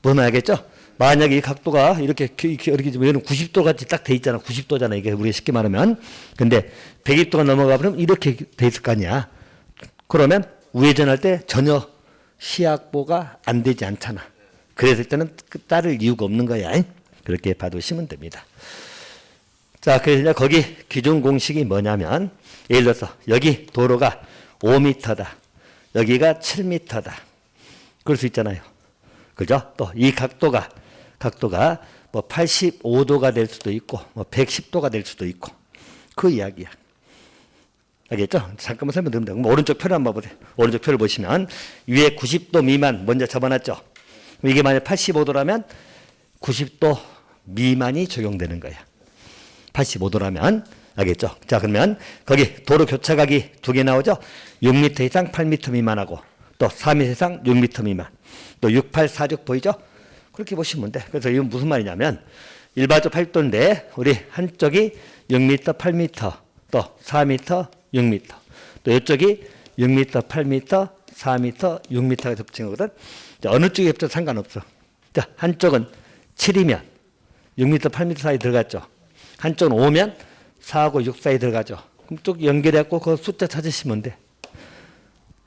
뭔 알겠죠? 만약에 이 각도가 이렇게 얘는 90도 같이 딱 돼 있잖아. 90도잖아. 이게 우리가 쉽게 말하면. 근데 120도가 넘어가 버리면 이렇게 돼 있을 거 아니야. 그러면 우회전할 때 전혀 시약보가 안 되지 않잖아. 그랬을 때는 따를 이유가 없는 거야. 그렇게 봐두시면 됩니다. 자, 그래서 거기 기준 공식이 뭐냐면 예를 들어서 여기 도로가 5m다. 여기가 7m다. 그럴 수 있잖아요. 그죠? 또 이 각도가 뭐 85도가 될 수도 있고 뭐 110도가 될 수도 있고 그 이야기야. 알겠죠? 잠깐만 설명드리면 되고 오른쪽 표를 한번 보세요. 오른쪽 표를 보시면 위에 90도 미만 먼저 접어놨죠. 이게 만약 85도라면 90도 미만이 적용되는 거야. 85도라면 알겠죠? 자, 그러면 거기 도로 교차각이 두 개 나오죠. 6m 이상 8m 미만하고 또 4m 이상 6m 미만. 또 6846 보이죠? 그렇게 보시면 돼. 그래서 이건 무슨 말이냐면 일반적 8도인데 우리 한쪽이 6m 8m 또 4m 6m 또 이쪽이 6m 8m 4m 6m가 겹친 거거든. 어느 쪽이 겹쳐도 상관없어. 자, 한쪽은 7이면 6m 8m 사이 들어갔죠. 한쪽은 5면 4하고 6 사이 들어가죠. 그럼 쭉 연결해갖고 그 숫자 찾으시면 돼.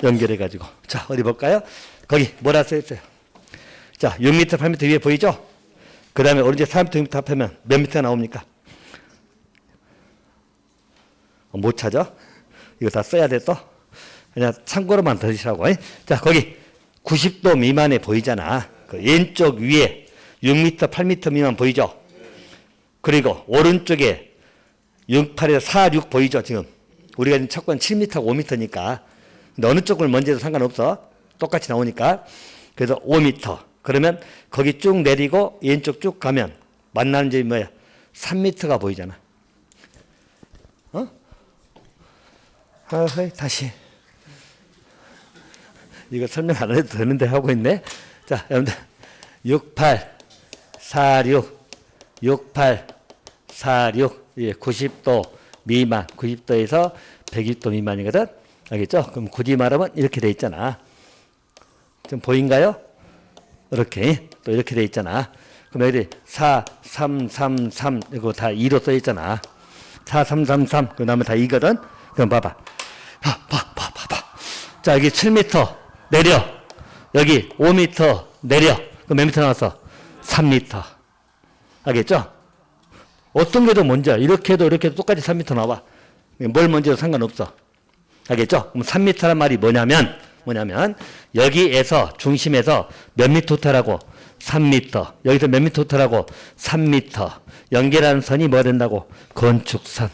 연결해가지고. 자, 어디 볼까요? 거기 뭐라 써있어요? 자, 6m, 8m 위에 보이죠? 그 다음에 오른쪽 4m, 6m 합하면 몇 미터가 나옵니까? 못 찾아? 이거 다 써야 돼 또? 그냥 참고로만 들으시라고. 자, 거기 90도 미만에 보이잖아. 그 왼쪽 위에 6m, 8m 미만 보이죠? 그리고 오른쪽에 68에서 4, 6 보이죠? 지금 우리가 지금 찾고 있는 7m, 5m니까 근데 어느 쪽을 먼저 해도 상관없어. 똑같이 나오니까. 그래서 5m. 그러면 거기 쭉 내리고 왼쪽 쭉 가면 만나는 점이 뭐야? 3m가 보이잖아. 어? 다시. 이거 설명 안 해도 되는데 하고 있네. 자, 여러분들 68, 46, 68, 46, 예, 90도 미만, 90도에서 120도 미만이거든. 알겠죠? 그럼 굳이 말하면 이렇게 돼 있잖아. 좀 보인가요? 이렇게 또 이렇게 돼 있잖아. 그럼 여기 4, 3, 3, 3 이거 다 2로 써 있잖아. 4, 3, 3, 3 그 다음에 다 2거든. 그럼 봐봐. 봐. 자, 여기 7m 내려. 여기 5m 내려. 그럼 몇 미터 나왔어? 3m. 알겠죠? 어떤 게 더 먼저 이렇게 해도 똑같이 3m 나와. 뭘 먼저 해도 상관없어. 알겠죠? 그럼 3m란 말이 뭐냐면 여기에서 중심에서 몇 미터 호텔하고 3m. 여기서 몇 미터 호텔하고 3m. 연결하는 선이 뭐가 된다고? 건축선.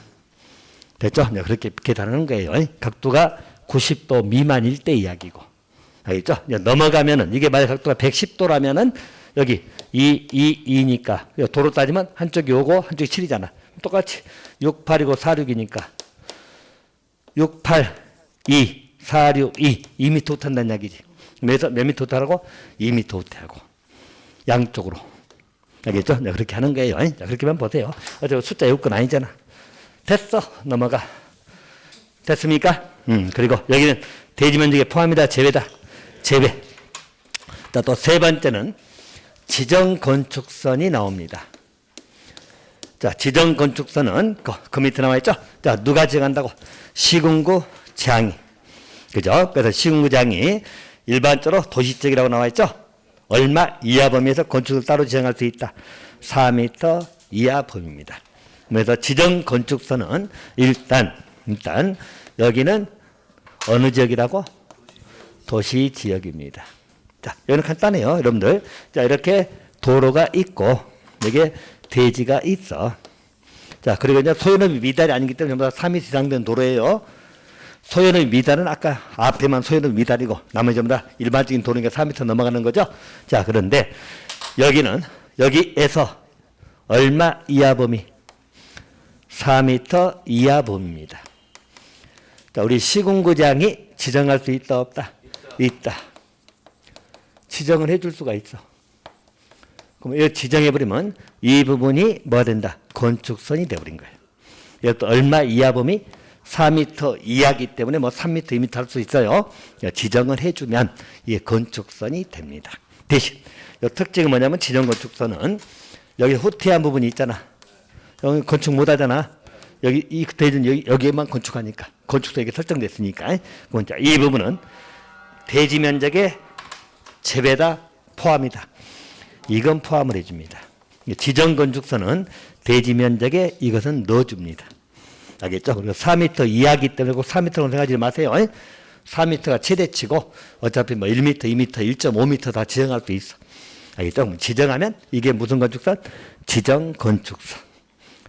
됐죠? 그렇게 계산하는 거예요. 각도가 90도 미만일 때 이야기고. 알겠죠? 넘어가면은 이게 만약 각도가 110도라면은 여기 2니까 도로 따지면 한쪽이 5고 한쪽이 7이잖아. 똑같이 6, 8이고 4, 6이니까 6, 8, 2, 4, 6, 2m 호탄다는 이야기지. 그래서 몇 미터 호타라고? 2m 호타하고 양쪽으로. 알겠죠? 그렇게 하는 거예요. 자, 그렇게만 보세요. 어차피 숫자 요건 아니잖아. 됐어. 넘어가. 됐습니까? 그리고 여기는 대지 면적에 포함이다, 제외다. 제외. 자, 또 세 번째는 지정건축선이 나옵니다. 자, 지정건축선은 그 밑에 나와 있죠? 자, 누가 지정한다고? 시군구 장이. 그죠? 그래서 시군구 장이 일반적으로 도시적이라고 나와 있죠? 얼마 이하 범위에서 건축을 따로 지정할 수 있다. 4m 이하 범위입니다. 그래서 지정건축선은 일단 여기는 어느 지역이라고? 도시지역입니다. 자, 여기는 간단해요, 여러분들. 자, 이렇게 도로가 있고 여기에 대지가 있어. 자, 그리고 이제 소요너비 미달이 아니기 때문에 전부 다 3m 이상 된 도로예요. 소요너비 미달은 아까 앞에만 소요너비 미달이고 나머지 전부 다 일반적인 도로니까 4m 넘어가는 거죠. 자, 그런데 여기는 여기에서 얼마 이하 범위? 4m 이하 범위입니다. 자, 우리 시군구장이 지정할 수 있다 없다? 있다. 지정을 해줄 수가 있어. 그럼 이거 지정해버리면 이 부분이 뭐 된다? 건축선이 돼버린 거예요. 이것도 얼마 이하 범위? 4m 이하기 때문에 뭐 3m, 2m 할 수 있어요. 지정을 해주면 이게 건축선이 됩니다. 대신 이 특징이 뭐냐면 지정건축선은 여기 후퇴한 부분이 있잖아. 여기 건축 못하잖아. 여기 이 대지는 여기에만 건축하니까 건축선이 이렇게 설정됐으니까 이 부분은 대지 면적의 제배다 포함이다. 이건 포함을 해줍니다. 지정건축선은 대지 면적에 이것은 넣어줍니다. 알겠죠? 그리고 4m 이하기 때문에 꼭 4m로 생각하지 마세요. 4m가 최대치고 어차피 뭐 1m, 2m, 1.5m 다 지정할 수 있어. 알겠죠? 지정하면 이게 무슨 건축선? 지정건축선.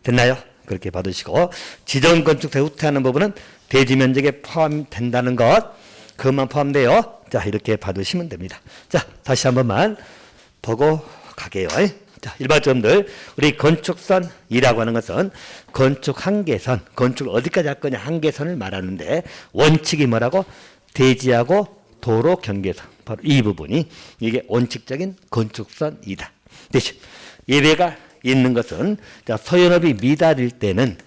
됐나요? 그렇게 받으시고 지정건축선에 후퇴하는 부분은 대지 면적에 포함된다는 것 그것만 포함돼요. 자, 이렇게 받으시면 됩니다. 자, 다시 한 번만 보고 가게요. 자, 일반적들 우리 건축선이라고 하는 것은 건축 한계선, 건축을 어디까지 할 거냐 한계선을 말하는데 원칙이 뭐라고? 대지하고 도로 경계선. 바로 이 부분이 이게 원칙적인 건축선이다. 대신 예외가 있는 것은 자, 소연업이 미달일 때는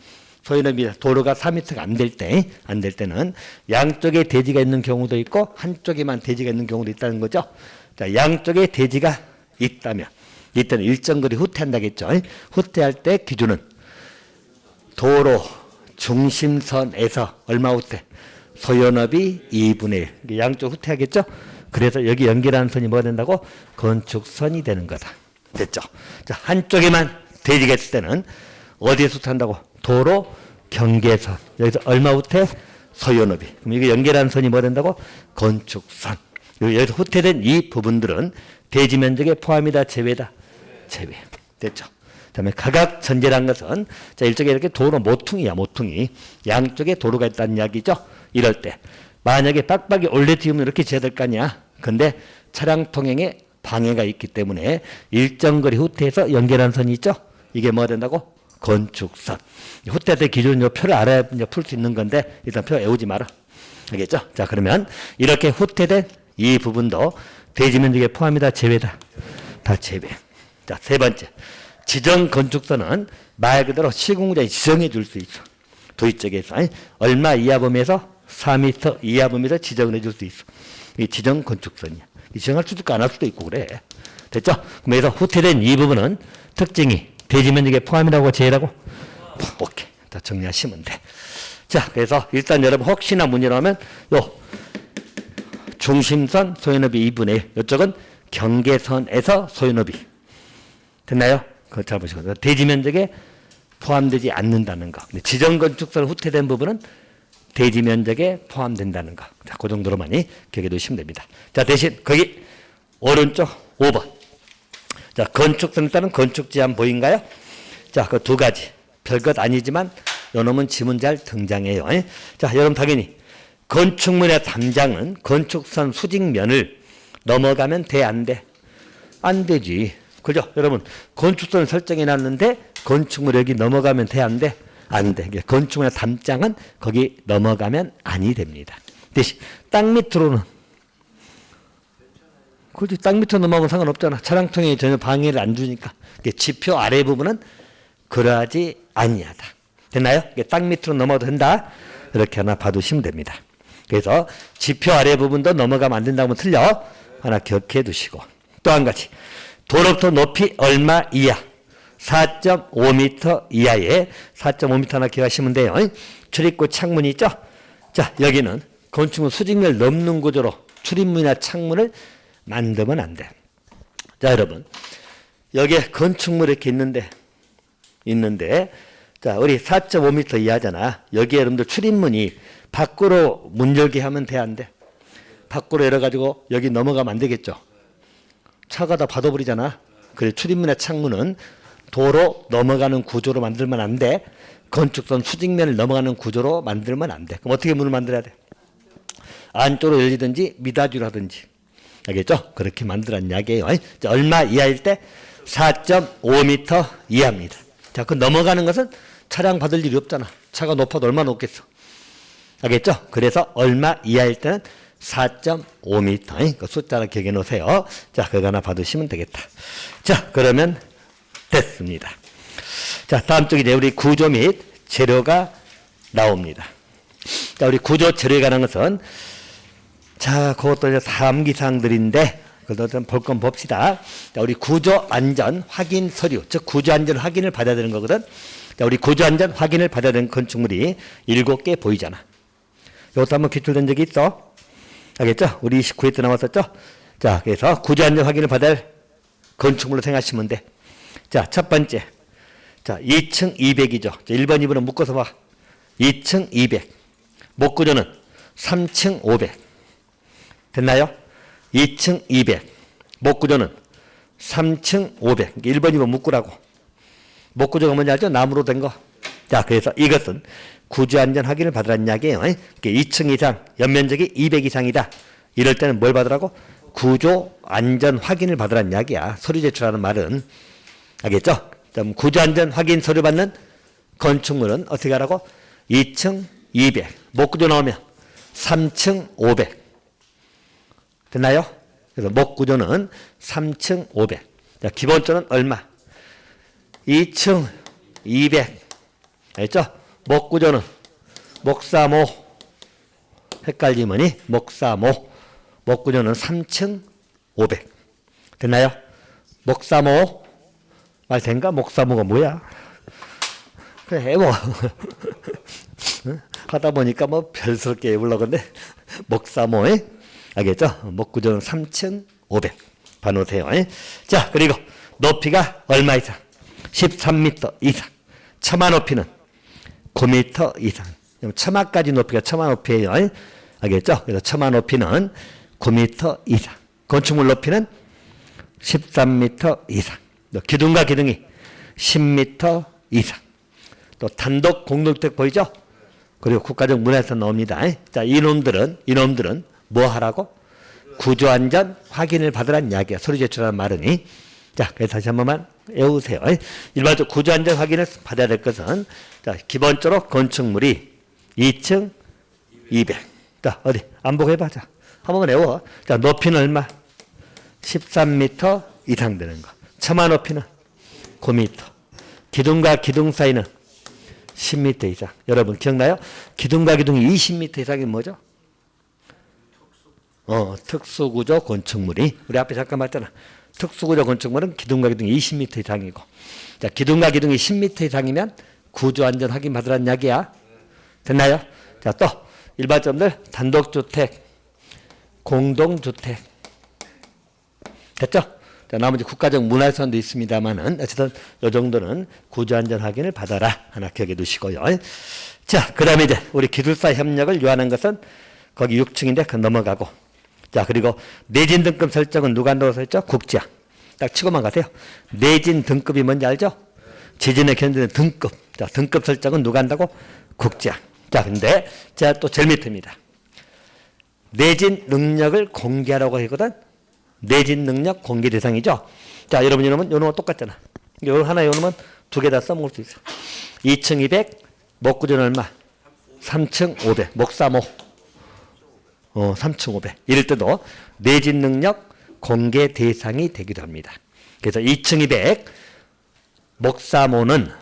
소연업이 도로가 4m가 안 될 때는 양쪽에 대지가 있는 경우도 있고 한쪽에만 대지가 있는 경우도 있다는 거죠. 자, 양쪽에 대지가 있다면 이때는 일정 거리 후퇴한다겠죠. 후퇴할 때 기준은 도로 중심선에서 얼마 후퇴? 소연업이 2분의 1. 양쪽 후퇴하겠죠. 그래서 여기 연결하는 선이 뭐가 된다고? 건축선이 되는 거다. 됐죠. 자, 한쪽에만 대지가 있을 때는 어디에서 후퇴한다고? 도로 경계선. 여기서 얼마 후퇴? 소연업이. 그럼 이게 연결하는 선이 뭐 된다고? 건축선. 여기서 후퇴된 이 부분들은 대지 면적에 포함이다, 제외다? 제외. 됐죠. 그다음에 가각선제라는 것은 자, 일종의 이렇게 도로 모퉁이야, 모퉁이. 양쪽에 도로가 있다는 이야기죠. 이럴 때 만약에 빡빡이 올레티움을 이렇게 지어야 될 거 아니야. 근데 차량 통행에 방해가 있기 때문에 일정 거리 후퇴해서 연결한 선이 있죠. 이게 뭐 된다고? 건축선. 후퇴 때 기준 표를 알아야 풀 수 있는 건데 일단 표 외우지 마라. 알겠죠? 자, 그러면 이렇게 후퇴된 이 부분도 대지 면적에 포함이다, 제외다? 다 제외. 자, 세 번째. 지정 건축선은 말 그대로 시공구장이 지정해 줄 수 있어. 도시 쪽에서 얼마 이하 범위에서 4m 이하 범위에서 지정을 해줄 수 있어. 이 지정 건축선이야. 지정할 수도 있고 안 할 수도 있고 그래. 됐죠? 그래서 후퇴된 이 부분은 특징이 대지 면적에 포함이라고 제외라고? 오케이. 다 정리하시면 돼. 자, 그래서 일단 여러분 혹시나 문제 나오면 요 중심선 소연업이 2분의 1. 이쪽은 경계선에서 소연업이. 됐나요? 그거 잘 보시고. 대지 면적에 포함되지 않는다는 거. 지정건축선 후퇴된 부분은 대지 면적에 포함된다는 거. 자, 그 정도로만이 기억해 두시면 됩니다. 자, 대신 거기 오른쪽 5번. 자, 건축선에 따른 건축지함 보인가요? 자, 그 두 가지. 별것 아니지만 요놈은 지문 잘 등장해요. 자, 여러분 당연히 건축물의 담장은 건축선 수직면을 넘어가면 돼, 안 돼? 안 되지. 그죠? 여러분, 건축선 설정해 놨는데 건축물 여기 넘어가면 돼, 안 돼? 안 돼. 건축물의 담장은 거기 넘어가면 아니 됩니다. 대신 땅 밑으로는 그렇지. 땅 밑으로 넘어가면 상관없잖아. 차량 통행에 전혀 방해를 안 주니까. 지표 아래 부분은 그러하지 아니하다. 됐나요? 땅 밑으로 넘어도 된다. 이렇게 하나 봐두시면 됩니다. 그래서 지표 아래 부분도 넘어가면 안 된다고 하면 틀려. 하나 기억해 두시고. 또 한 가지. 도로부터 높이 얼마 이하? 4.5m 이하에 4.5m 하나 기억하시면 돼요. 출입구 창문이 있죠? 자, 여기는 건축물 수직면을 넘는 구조로 출입문이나 창문을 만들면 안 돼. 자, 여러분. 여기에 건축물이 이렇게 있는데, 자, 우리 4.5m 이하잖아. 여기에 여러분들 출입문이 밖으로 문 열게 하면 돼, 안 돼? 밖으로 열어가지고 여기 넘어가면 안 되겠죠? 차가 다 받아버리잖아. 그래, 출입문이나 창문은 도로 넘어가는 구조로 만들면 안 돼. 건축선 수직면을 넘어가는 구조로 만들면 안 돼. 그럼 어떻게 문을 만들어야 돼? 안쪽으로 열리든지 미닫이로 하든지. 알겠죠? 그렇게 만들란 이야기예요. 자, 얼마 이하일 때? 4.5m 이하입니다. 자, 그 넘어가는 것은 차량 받을 일이 없잖아. 차가 높아도 얼마나 높겠어. 알겠죠? 그래서 얼마 이하일 때는 4.5m. 그 숫자를 기억해 놓으세요. 자, 그거 하나 받으시면 되겠다. 자, 그러면 됐습니다. 자, 다음 쪽에 이제 우리 구조 및 재료가 나옵니다. 자, 우리 구조 재료에 관한 것은 자, 그것도 이제 3기사항들인데 그것도 좀 볼 건 봅시다. 자, 우리 구조 안전 확인 서류, 즉 구조 안전 확인을 받아야 되는 거거든. 자, 우리 구조 안전 확인을 받아야 되는 건축물이 7개 보이잖아. 이것도 한번 기출된 적이 있어. 알겠죠? 우리 29회 때 나왔었죠? 자, 그래서 구조 안전 확인을 받아야 할 건축물로 생각하시면 돼. 자, 첫 번째. 자, 2층 200이죠. 자, 1번, 2번은 묶어서 봐. 2층 200. 목구조는 3층 500. 됐나요? 2층 200. 목구조는 3층 500. 1번, 2번 묶으라고. 목구조가 뭔지 알죠? 나무로 된 거. 자, 그래서 이것은 구조 안전 확인을 받으라는 이야기예요. 2층 이상, 연면적이 200 이상이다. 이럴 때는 뭘 받으라고? 구조 안전 확인을 받으라는 이야기야. 서류 제출하는 말은. 알겠죠? 구조 안전 확인 서류 받는 건축물은 어떻게 하라고? 2층 200. 목구조 나오면 3층 500. 됐나요? 그래서 목구조는 3층 500. 자, 기본조는 얼마? 2층 200. 알겠죠? 목구조는 목사모. 헷갈리면이 목사모. 목구조는 3층 500. 됐나요? 목사모. 말 된가? 목사모가 뭐야? 그래, 해보. 하다 보니까 뭐 별스럽게 해보려고 근데 목사모에 알겠죠? 목구조는 3층 500. 봐놓으세요. 자, 그리고 높이가 얼마 이상? 13m 이상. 처마 높이는 9m 이상. 처마까지 높이가 처마 높이에요. 알겠죠? 그래서 처마 높이는 9m 이상. 건축물 높이는 13m 이상. 기둥과 기둥이 10m 이상. 또 단독 공동주택 보이죠? 그리고 국가적 문화유산 나옵니다. 자, 이놈들은 뭐 하라고? 구조안전 확인을 받으라는 이야기야. 서류 제출하는 말은. 자, 그래서 다시 한 번만 외우세요. 일반적으로 구조안전 확인을 받아야 될 것은 자, 기본적으로 건축물이 2층 200. 자, 어디 안보해봐. 자, 한 번만 외워. 자, 높이는 얼마? 13m 이상 되는 거. 처마 높이는 9m. 기둥과 기둥 사이는 10m 이상. 여러분 기억나요? 기둥과 기둥이 20m 이상이 뭐죠? 특수구조 건축물이. 우리 앞에 잠깐 봤잖아. 특수구조 건축물은 기둥과 기둥이 20m 이상이고. 자, 기둥과 기둥이 10m 이상이면 구조안전 확인 받으라는 이야기야. 됐나요? 자, 또 일반점들 단독주택, 공동주택. 됐죠? 자, 나머지 국가적 문화유산도 있습니다만은 어쨌든 이 정도는 구조안전 확인을 받아라. 하나 기억해 두시고요. 자, 그 다음에 이제 우리 기술사 협력을 요하는 것은 거기 6층인데 그 넘어가고. 자, 그리고 내진 등급 설정은 누가 한다고 했죠? 국지야. 딱 치고만 가세요. 내진 등급이 뭔지 알죠? 지진에 견디는 등급. 자, 등급 설정은 누가 한다고? 국지야. 자, 근데 제가 또 제일 밑입니다. 내진 능력을 공개하라고 하거든. 내진 능력 공개 대상이죠. 자, 여러분 이놈은 요놈은 똑같잖아. 요 하나 요놈은 두 개 다 써먹을 수 있어. 2층 200, 목구조는 얼마? 3층 500, 목사모. 3층 500. 이럴 때도 내진 능력 공개 대상이 되기도 합니다. 그래서 2층 200, 목사모는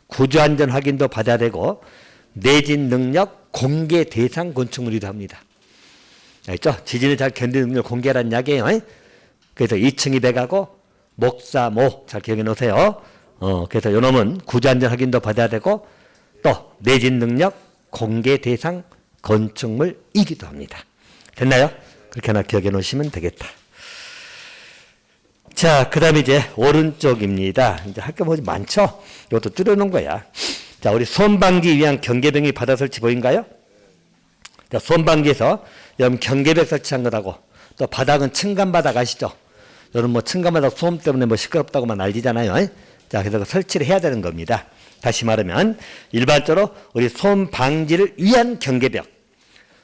구조안전 확인도 받아야 되고 내진 능력 공개 대상 건축물이기도 합니다. 알겠죠? 지진을 잘 견디는 능력 공개라는 이야기예요. 그래서 2층 200하고 목사모 잘 기억해 놓으세요. 그래서 요놈은 구조안전 확인도 받아야 되고 또 내진 능력, 공개 대상, 건축물이기도 합니다. 됐나요? 그렇게 하나 기억해 놓으시면 되겠다. 자, 그 다음에 이제 오른쪽입니다. 이제 할 게 뭐지 많죠? 이것도 줄여놓은 거야. 자, 우리 손방기 위한 경계병이 바닥 설치 보인가요? 자, 손방기에서 여러분 경계벽 설치한 거라고. 또 바닥은 층간바닥 아시죠? 여러분 뭐 층간바닥 소음 때문에 뭐 시끄럽다고만 알리잖아요. 자, 그래서 설치를 해야 되는 겁니다. 다시 말하면 일반적으로 우리 소음 방지를 위한 경계벽,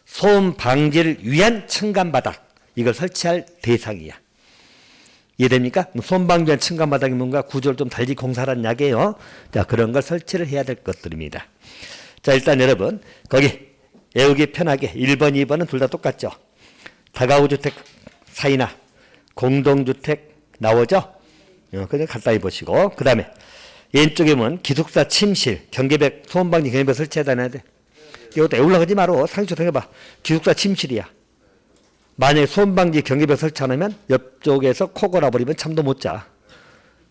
소음 방지를 위한 층간바닥 이걸 설치할 대상이야. 이해됩니까? 소음 방지 위한 층간바닥이 뭔가 구조를 좀 달리 공사하는 약이에요. 자, 그런 걸 설치를 해야 될 것들입니다. 자, 일단 여러분 거기 외우기 편하게 1번, 2번은 둘 다 똑같죠. 다가구 주택 사이나 공동주택 나오죠? 그냥 간단히 보시고 그 다음에 왼쪽에 보면 기숙사 침실 경계벽 소음방지 경계벽 설치해야 되는데 이것도 올라가지 마라. 상식적으로 생각해봐. 기숙사 침실이야. 만약에 소음방지 경계벽 설치 안 하면 옆쪽에서 코 골아버리면 잠도 못 자.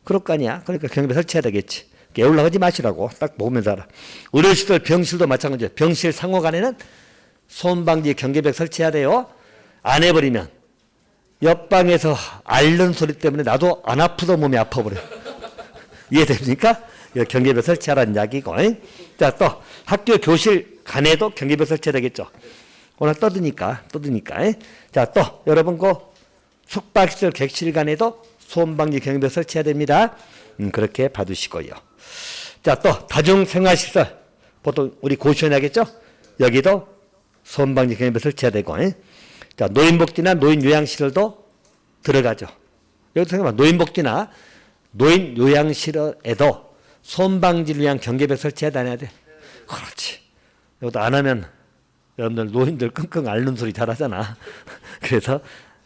그럴 거 아니야. 그러니까 경계벽 설치해야 되겠지. 올라가지 마시라고 딱 보면서 알아. 의료시설 병실도 마찬가지예요. 병실 상호간에는 소음방지 경계벽 설치해야 돼요. 안 해버리면 옆방에서 앓는 소리 때문에 나도 안 아프던 몸이 아파버려. 이해됩니까? 경계벽 설치하라는 이야기고. 자, 또 학교 교실 간에도 경계벽 설치해야 되겠죠. 오늘 떠드니까. 자, 또 여러분 그 숙박시설 객실 간에도 소음방지 경계벽 설치해야 됩니다. 그렇게 봐두시고요. 자, 또 다중생활시설 보통 우리 고시원 하겠죠? 여기도 소음방지 경계벽 설치해야 되고. 자, 노인복지나 노인요양시설도 들어가죠. 여기서 생각해봐. 노인복지나 노인요양시설에도 소음방지를 위한 경계벽 설치해야 되냐 돼. 그렇지. 이것도 안 하면 여러분들 노인들 끙끙 앓는 소리 잘하잖아. 그래서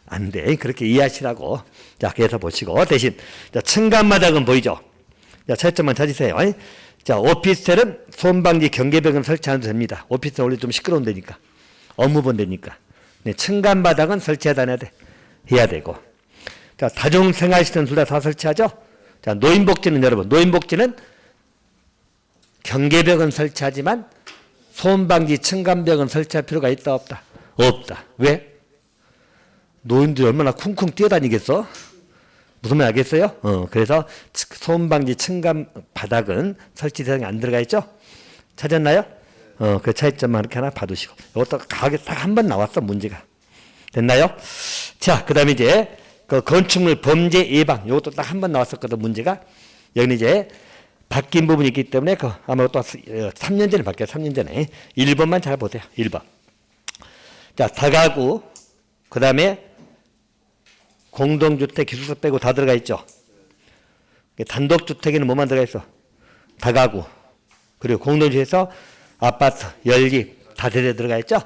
안 돼. 그렇게 이해하시라고. 자, 그래서 보시고 대신 자, 층간마당은 보이죠? 자, 차이점만 찾으세요. 자, 오피스텔은 소음방지 경계벽은 설치 안 해도 됩니다. 오피스텔 원래 좀 시끄러운 데니까. 업무본 데니까. 네, 층간바닥은 설치해야 돼. 해야 되고. 자, 다중생활시설은 둘 다 설치하죠? 자, 노인복지는 여러분, 노인복지는 경계벽은 설치하지만 소음방지 층간벽은 설치할 필요가 있다, 없다? 없다. 왜? 노인들이 얼마나 쿵쿵 뛰어다니겠어? 무슨 말 알겠어요? 그래서 소음방지 층간바닥은 설치 대상에 안 들어가 있죠? 찾았나요? 그 차이점만 이렇게 하나 봐두시고. 이것도 가게 딱 한 번 나왔어, 문제가. 됐나요? 자, 그 다음에 이제, 그 건축물 범죄 예방. 이것도 딱 한 번 나왔었거든, 문제가. 여기는 이제, 바뀐 부분이 있기 때문에, 아마 또 3년 전에 바뀌어요, 3년 전에. 1번만 잘 보세요, 1번. 자, 다가구, 그 다음에, 공동주택, 기숙사 빼고 다 들어가 있죠. 단독주택에는 뭐만 들어가 있어? 다가구. 그리고 공동주택에서 아파트, 연립 다 들어가 있죠?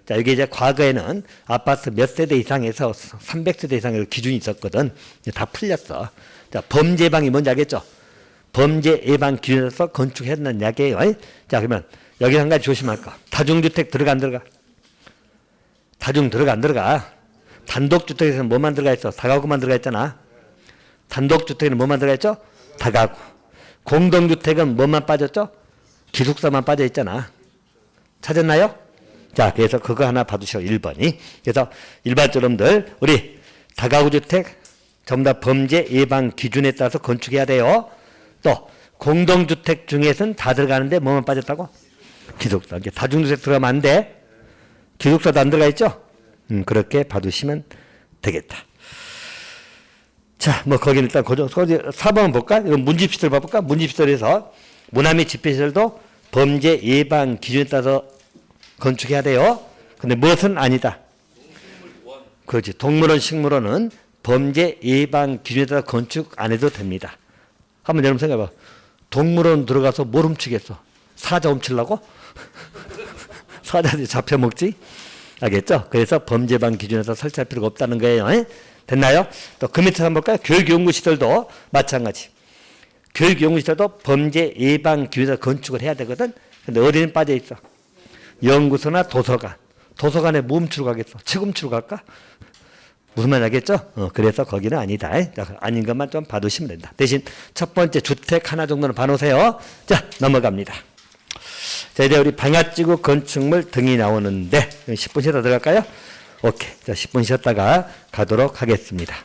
자, 여기 이제 과거에는 아파트 몇 세대 이상에서 300세대 이상의 기준이 있었거든. 다 풀렸어. 자, 범죄 예방이 뭔지 알겠죠? 범죄 예방 기준에서 건축해야 된다는 이야기예요. 자, 그러면 여기 한 가지 조심할 거. 다중주택 들어가 안 들어가? 다중 들어가 안 들어가? 단독주택에서는 뭐만 들어가 있어? 다가구만 들어가 있잖아. 단독주택에는 뭐만 들어가 있죠? 다가구. 공동주택은 뭐만 빠졌죠? 기숙사만 빠져 있잖아. 찾았나요? 자, 그래서 그거 하나 봐두셔. 1번이. 그래서 일반적으로들 우리 다가구 주택 전부 다 범죄 예방 기준에 따라서 건축해야 돼요. 또 공동주택 중에서는 다 들어가는데 뭐만 빠졌다고? 기숙사. 다중주택 들어가면 안 돼. 기숙사도 안 들어가 있죠? 그렇게 봐두시면 되겠다. 자, 뭐 거기는 일단 거기 4번 볼까? 이건 문집시설 봐볼까? 문집시설에서 문화 및 집회시설도 범죄 예방 기준에 따라서 건축해야 돼요. 근데 무엇은 아니다. 그렇지. 동물원, 식물원은 범죄 예방 기준에 따라 건축 안 해도 됩니다. 한번 여러분 생각해봐. 동물원 들어가서 뭘 훔치겠어? 사자 훔치려고? 사자들이 잡혀먹지? 알겠죠? 그래서 범죄 예방 기준에서 설치할 필요가 없다는 거예요. 됐나요? 또 그 밑에 한번 볼까요? 교육연구시설도 마찬가지. 교육연구시설도 범죄 예방 기준에서 건축을 해야 되거든. 근데 어디는 빠져 있어? 연구소나 도서관. 도서관에 뭐 훔치러 가겠어? 책 훔치러 갈까? 무슨 말 알겠죠? 그래서 거기는 아니다. 자, 아닌 것만 좀 봐두시면 된다. 대신 첫 번째 주택 하나 정도는 봐놓으세요. 자, 넘어갑니다. 자, 이제 우리 방야지구 건축물 등이 나오는데 10분 쉬다 들어갈까요? 오케이. 자, 10분 쉬었다가 가도록 하겠습니다.